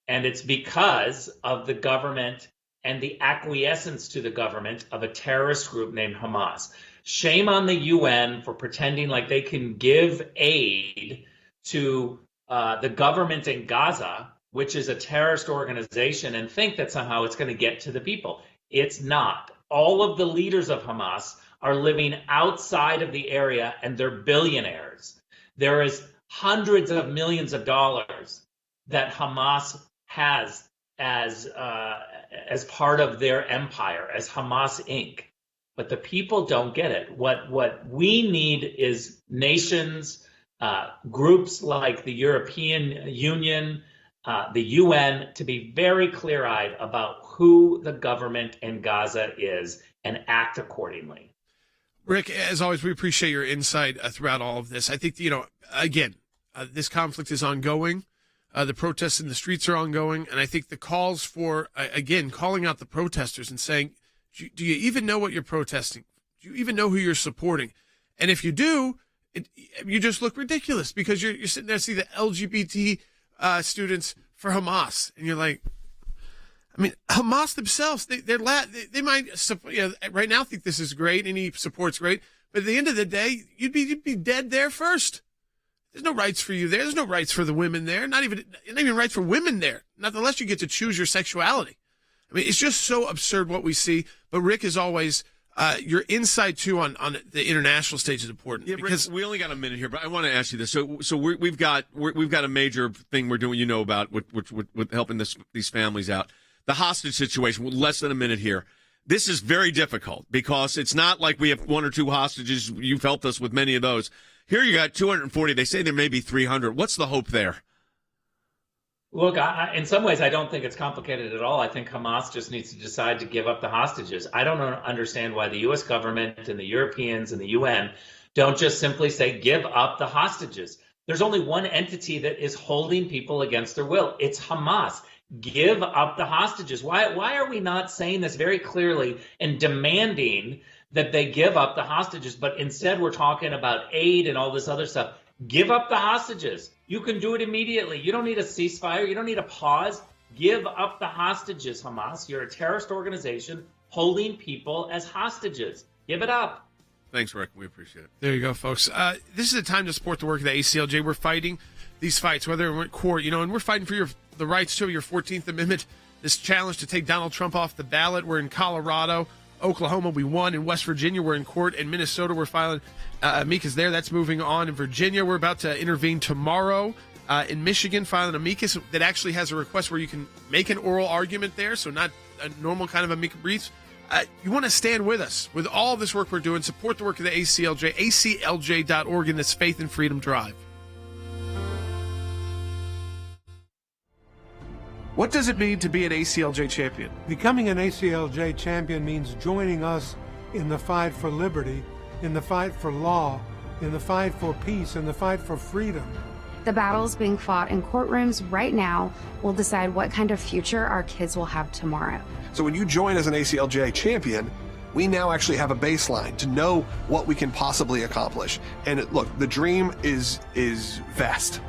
[SPEAKER 29] And it's because of the government and the acquiescence to the government of a terrorist group named Hamas. Shame on the UN for pretending like they can give aid to the government in Gaza which is a terrorist organization, and think that somehow it's going to get to the people. It's not. All of the leaders of Hamas are living outside of the area, and they're billionaires. There is hundreds of millions of dollars that Hamas has as part of their empire, as Hamas Inc. But the people don't get it. What we need is nations, groups like the European Union, the UN, to be very clear-eyed about who the government in Gaza is and act accordingly.
[SPEAKER 1] Rick, as always, we appreciate your insight throughout all of this. I think, again, this conflict is ongoing. The protests in the streets are ongoing. And I think the calls for, again, calling out the protesters and saying, do you even know what you're protesting? Do you even know who you're supporting? And if you do, you just look ridiculous because you're sitting there, see the LGBT students for Hamas. And you're like, I mean, Hamas themselves, they might right now think this is great and he supports great, but at the end of the day, you'd be dead there first. There's no rights for you there. There's no rights for the women there. Not even rights for women there. Not unless you get to choose your sexuality. I mean, it's just so absurd what we see. But Rick, as always, your insight too on the international stage is important.
[SPEAKER 3] Yeah, because Rick, we only got a minute here, but I want to ask you this. So we've got a major thing we're doing, about with helping these families out. The hostage situation, with less than a minute here. This is very difficult because it's not like we have one or two hostages. You've helped us with many of those. Here you got 240. They say there may be 300. What's the hope there?
[SPEAKER 29] Look, in some ways, I don't think it's complicated at all. I think Hamas just needs to decide to give up the hostages. I don't understand why the U.S. government and the Europeans and the UN don't just simply say, give up the hostages. There's only one entity that is holding people against their will. It's Hamas. Give up the hostages. Why are we not saying this very clearly and demanding that they give up the hostages? But instead, we're talking about aid and all this other stuff. Give up the hostages. You can do it immediately. You don't need a ceasefire. You don't need a pause. Give up the hostages, Hamas. You're a terrorist organization holding people as hostages. Give it up.
[SPEAKER 3] Thanks, Rick. We appreciate it.
[SPEAKER 1] There you go, folks. This is a time to support the work of the ACLJ. We're fighting these fights, whether we're in court, and we're fighting for the rights to your 14th Amendment, this challenge to take Donald Trump off the ballot. We're in Colorado. Oklahoma, we won. In West Virginia, we're in court. In Minnesota, we're filing amicus there. That's moving on. In Virginia, we're about to intervene tomorrow. In Michigan, filing amicus that actually has a request where you can make an oral argument there, so not a normal kind of amicus brief. You want to stand with us with all this work we're doing. Support the work of the ACLJ, aclj.org, in this Faith and Freedom Drive.
[SPEAKER 19] What does it mean to be an ACLJ champion?
[SPEAKER 5] Becoming an ACLJ champion means joining us in the fight for liberty, in the fight for law, in the fight for peace, in the fight for freedom.
[SPEAKER 6] The battles being fought in courtrooms right now will decide what kind of future our kids will have tomorrow.
[SPEAKER 16] So when you join as an ACLJ champion, we now actually have a baseline to know what we can possibly accomplish. And look, the dream is vast.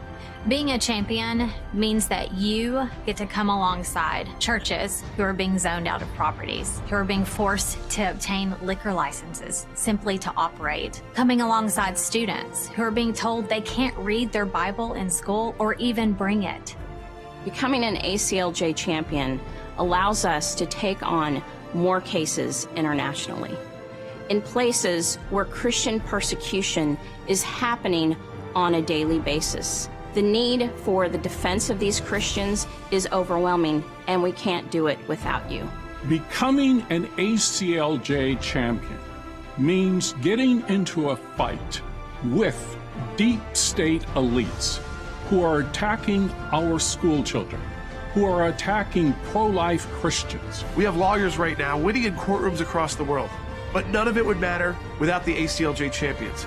[SPEAKER 8] Being a champion means that you get to come alongside churches who are being zoned out of properties, who are being forced to obtain liquor licenses simply to operate, coming alongside students who are being told they can't read their Bible in school or even bring it.
[SPEAKER 9] Becoming an ACLJ champion allows us to take on more cases internationally in places where Christian persecution is happening on a daily basis. The need for the defense of these Christians is overwhelming, and we can't do it without you.
[SPEAKER 10] Becoming an ACLJ champion means getting into a fight with deep state elites who are attacking our school children, who are attacking pro-life Christians.
[SPEAKER 19] We have lawyers right now winning in courtrooms across the world, but none of it would matter without the ACLJ champions.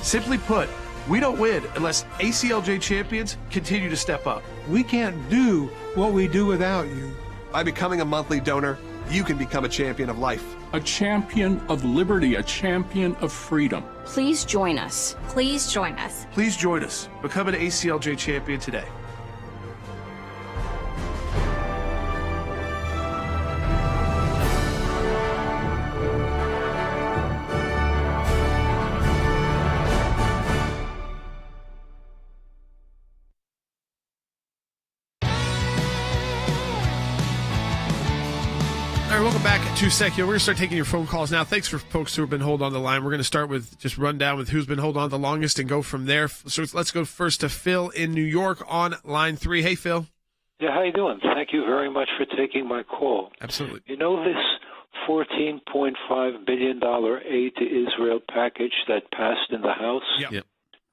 [SPEAKER 19] Simply put, we don't win unless ACLJ champions continue to step up.
[SPEAKER 5] We can't do what we do without you.
[SPEAKER 16] By becoming a monthly donor, you can become a champion of life.
[SPEAKER 10] A champion of liberty, a champion of freedom.
[SPEAKER 9] Please join us.
[SPEAKER 8] Please join us.
[SPEAKER 19] Please join us. Become an ACLJ champion today.
[SPEAKER 1] welcome back to Sekulow. We're going to start taking your phone calls now. Thanks for folks who have been holding on the line. We're going to start with just run down with who's been holding on the longest and go from there. So let's go first to Phil in New York on line 3. Hey, Phil.
[SPEAKER 7] Yeah, how you doing? Thank you very much for taking my call.
[SPEAKER 1] Absolutely.
[SPEAKER 7] You know this $14.5 billion aid to Israel package that passed in the House?
[SPEAKER 1] Yep.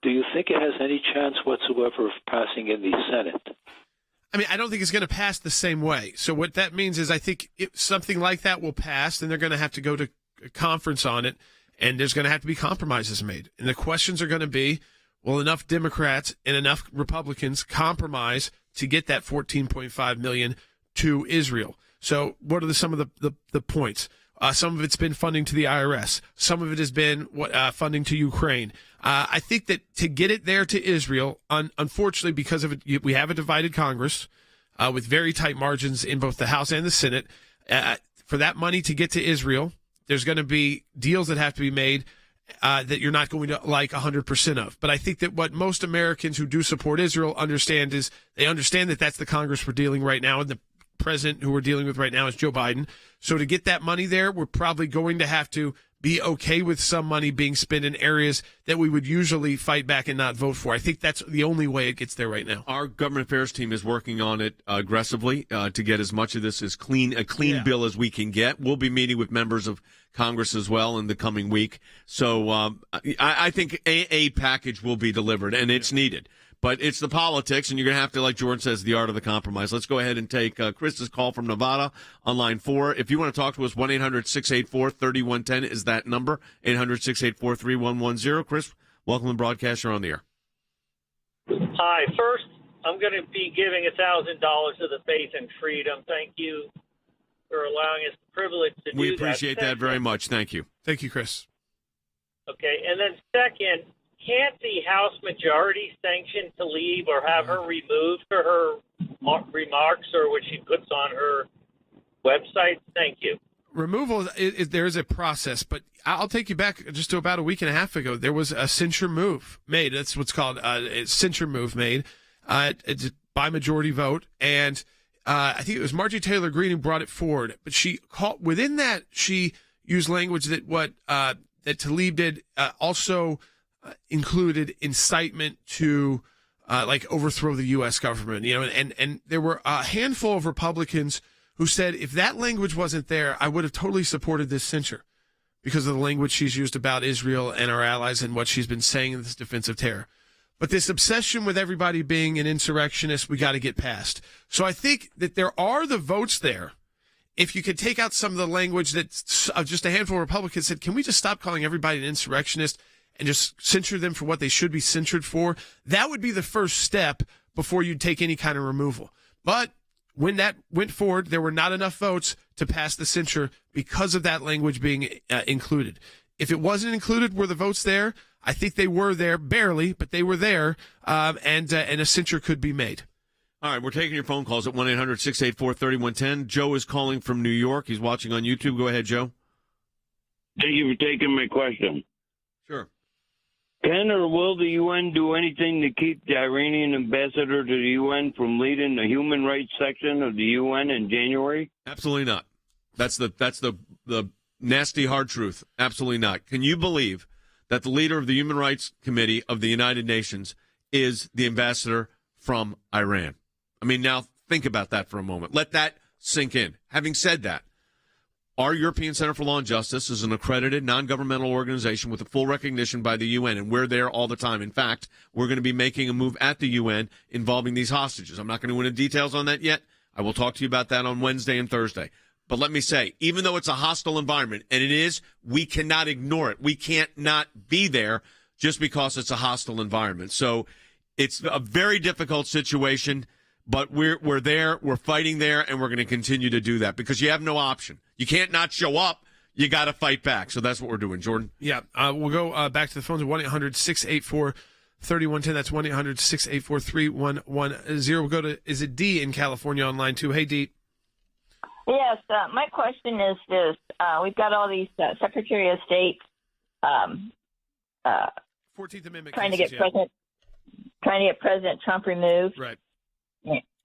[SPEAKER 7] Do you think it has any chance whatsoever of passing in the Senate?
[SPEAKER 1] I mean, I don't think it's going to pass the same way. So what that means is I think something like that will pass, then they're going to have to go to a conference on it, and there's going to have to be compromises made. And the questions are going to be, will enough Democrats and enough Republicans compromise to get that $14.5 million to Israel? So what are some of the points? Some of it's been funding to the IRS. Some of it has been funding to Ukraine. I think that to get it there to Israel, unfortunately, because of it, we have a divided Congress with very tight margins in both the House and the Senate. For that money to get to Israel, there's going to be deals that have to be made that you're not going to like 100% of. But I think that what most Americans who do support Israel understand is they understand that that's the Congress we're dealing right now, and the president who we're dealing with right now is Joe Biden. So to get that money there, we're probably going to have to be okay with some money being spent in areas that we would usually fight back and not vote for. I think that's the only way it gets there right now.
[SPEAKER 3] Our government affairs team is working on it aggressively to get as much of this as clean bill as we can get. We'll be meeting with members of Congress as well in the coming week. So I think a package will be delivered, and it's needed. But it's the politics, and you're going to have to, like Jordan says, the art of the compromise. Let's go ahead and take Chris's call from Nevada on line 4. If you want to talk to us, 1-800-684-3110 is that number, 800-684-3110. Chris, welcome to the broadcast. You're on the air.
[SPEAKER 11] Hi. First, I'm going to be giving $1,000 to the Faith and Freedom. Thank you for allowing us the privilege to do that.
[SPEAKER 3] We appreciate that very much. Thank you.
[SPEAKER 1] Thank you, Chris.
[SPEAKER 11] Okay. And then second, can't the House majority sanction Tlaib or have her removed for her remarks or what she puts on her website? Thank you.
[SPEAKER 1] Removal, there is a process, but I'll take you back just to about a week and a half ago. There was a censure move made. That's what's called a censure move made. It's by majority vote, and I think it was Marjorie Taylor Greene who brought it forward. But within that, she used language that that Tlaib did also included incitement to overthrow the U.S. government, and there were a handful of Republicans who said if that language wasn't there, I would have totally supported this censure because of the language she's used about Israel and our allies and what she's been saying in this defense of terror. But this obsession with everybody being an insurrectionist, we got to get past. So I think that there are the votes there. If you could take out some of the language that just a handful of Republicans said, can we just stop calling everybody an insurrectionist and just censure them for what they should be censured for? That would be the first step before you'd take any kind of removal. But when that went forward, there were not enough votes to pass the censure because of that language being included. If it wasn't included, were the votes there? I think they were there, barely, but they were there, and a censure could be made.
[SPEAKER 3] All right, we're taking your phone calls at 1-800-684-3110. Joe is calling from New York. He's watching on YouTube. Go ahead, Joe.
[SPEAKER 12] Thank you for taking my question.
[SPEAKER 3] Sure.
[SPEAKER 12] Can or will the UN do anything to keep the Iranian ambassador to the UN from leading the human rights section of the UN in January?
[SPEAKER 3] Absolutely not. That's the nasty hard truth. Absolutely not. Can you believe that the leader of the Human Rights Committee of the United Nations is the ambassador from Iran? I mean, now think about that for a moment. Let that sink in. Having said that, our European Center for Law and Justice is an accredited non-governmental organization with a full recognition by the UN, and we're there all the time. In fact, we're going to be making a move at the UN involving these hostages. I'm not going to go into details on that yet. I will talk to you about that on Wednesday and Thursday. But let me say, even though it's a hostile environment, and it is, we cannot ignore it. We can't not be there just because it's a hostile environment. So it's a very difficult situation, but we're there, we're fighting there, and we're going to continue to do that because you have no option. You can't not show up. You got to fight back. So that's what we're doing, Jordan.
[SPEAKER 1] Yeah, we'll go back to the phones at 1-800-684-3110. That's 1-800-684-3110. We'll go to, is it D in California on line 2? Hey, D.
[SPEAKER 13] Yes, my question is this. We've got all these Secretary of State
[SPEAKER 1] 14th Amendment
[SPEAKER 13] trying
[SPEAKER 1] cases,
[SPEAKER 13] to get President Trump removed.
[SPEAKER 1] Right.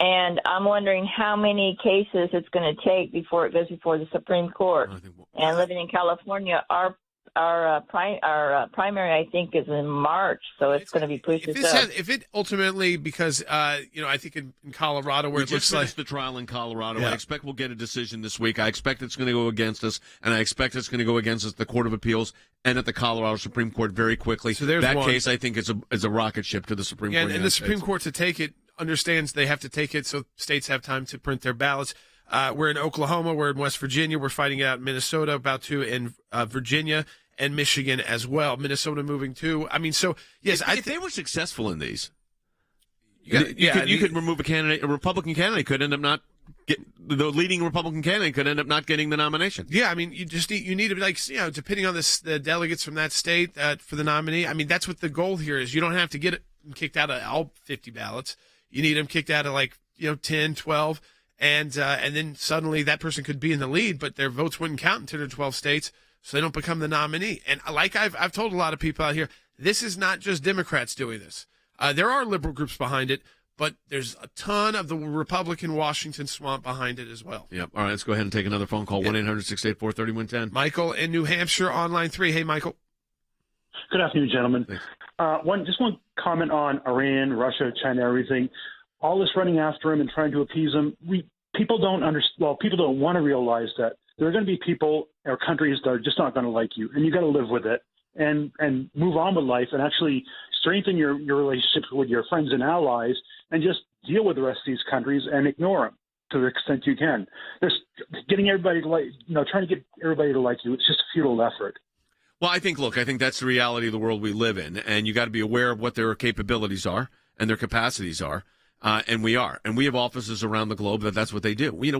[SPEAKER 13] And I'm wondering how many cases it's going to take before it goes before the Supreme Court. And living in California, our primary, I think, is in March, so it's going to be pushed up.
[SPEAKER 1] If it ultimately, because I think in Colorado, where it looks like
[SPEAKER 3] the trial in Colorado,
[SPEAKER 1] Yeah.
[SPEAKER 3] I expect we'll get a decision this week. I expect it's going to go against us, and I expect it's going to go against us at the Court of Appeals and at the Colorado Supreme Court very quickly.
[SPEAKER 1] So there's
[SPEAKER 3] that
[SPEAKER 1] one.
[SPEAKER 3] case, I think, is a rocket ship to the Supreme Court.
[SPEAKER 1] And the Supreme Court to take it understands they have to take it so states have time to print their ballots. We're in Oklahoma, we're in West Virginia, we're fighting it out in Minnesota, about to in Virginia and Michigan as well. Minnesota moving too. I mean, so yes,
[SPEAKER 3] if they were successful in these,
[SPEAKER 1] you
[SPEAKER 3] could remove a candidate. A Republican candidate could end up not the leading Republican candidate could end up not getting the nomination.
[SPEAKER 1] Yeah, I mean, you need to, like, depending on the delegates from that state for the nominee. I mean, that's what the goal here is. You don't have to get it kicked out of all 50 ballots. You need them kicked out of 10, 12, and then suddenly that person could be in the lead, but their votes wouldn't count in 10 or 12 states, so they don't become the nominee. And like I've told a lot of people out here, this is not just Democrats doing this. There are liberal groups behind it, but there's a ton of the Republican Washington swamp behind it as well.
[SPEAKER 3] Yep. All right, let's go ahead and take another phone call. 1-800-684-3110.
[SPEAKER 1] Michael in New Hampshire on line 3. Hey, Michael.
[SPEAKER 2] Good afternoon, gentlemen. One comment on Iran, Russia, China, everything. All this running after him and trying to appease him. People don't want to realize that there are going to be people or countries that are just not going to like you, and you got to live with it and move on with life and actually strengthen your relationships with your friends and allies, and just deal with the rest of these countries and ignore them to the extent you can. Just getting everybody to trying to get everybody to like you. It's just a futile effort.
[SPEAKER 3] Well, I think that's the reality of the world we live in, and you got to be aware of what their capabilities are and their capacities are, and we are. And we have offices around the globe that's what they do. We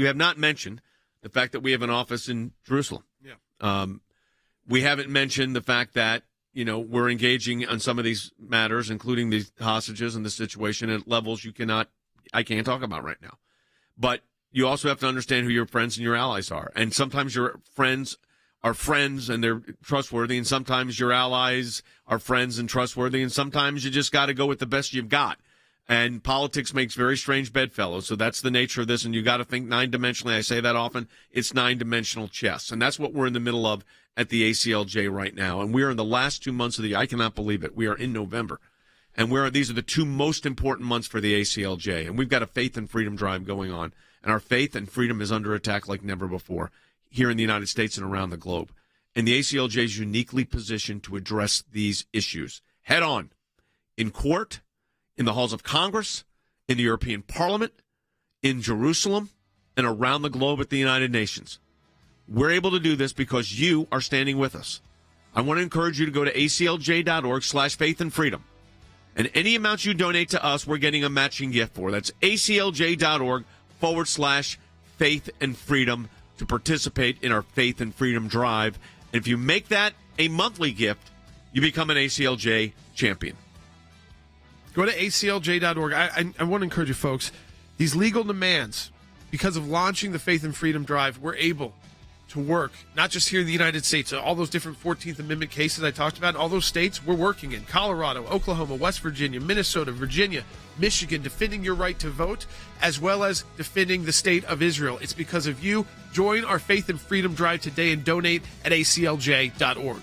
[SPEAKER 3] have not mentioned the fact that we have an office in Jerusalem.
[SPEAKER 1] Yeah.
[SPEAKER 3] We haven't mentioned the fact that we're engaging on some of these matters, including the hostages and the situation at levels I can't talk about right now. But you also have to understand who your friends and your allies are, and sometimes your friends are friends and they're trustworthy, and sometimes your allies are friends and trustworthy, and sometimes you just got to go with the best you've got. And politics makes very strange bedfellows, so that's the nature of this, and you got to think nine-dimensionally. I say that often. It's nine-dimensional chess, and that's what we're in the middle of at the ACLJ right now. And we're in the last 2 months of the year. I cannot believe it. We are in November, and these are the two most important months for the ACLJ, and we've got a faith and freedom drive going on, and our faith and freedom is under attack like never before here in the United States and around the globe. And the ACLJ is uniquely positioned to address these issues head on, in court, in the halls of Congress, in the European Parliament, in Jerusalem, and around the globe at the United Nations. We're able to do this because you are standing with us. I want to encourage you to go to aclj.org/faith and freedom. And any amount you donate to us, we're getting a matching gift for. That's aclj.org/faith and freedom to participate in our faith and freedom drive. And if you make that a monthly gift, you become an ACLJ champion.
[SPEAKER 1] Go to aclj.org. I want to encourage you folks, these legal demands, because of launching the Faith and Freedom Drive, we're able to work, not just here in the United States, all those different 14th Amendment cases I talked about, all those states we're working in, Colorado, Oklahoma, West Virginia, Minnesota, Virginia, Michigan, defending your right to vote, as well as defending the state of Israel. It's because of you. Join our Faith and Freedom Drive today and donate at aclj.org.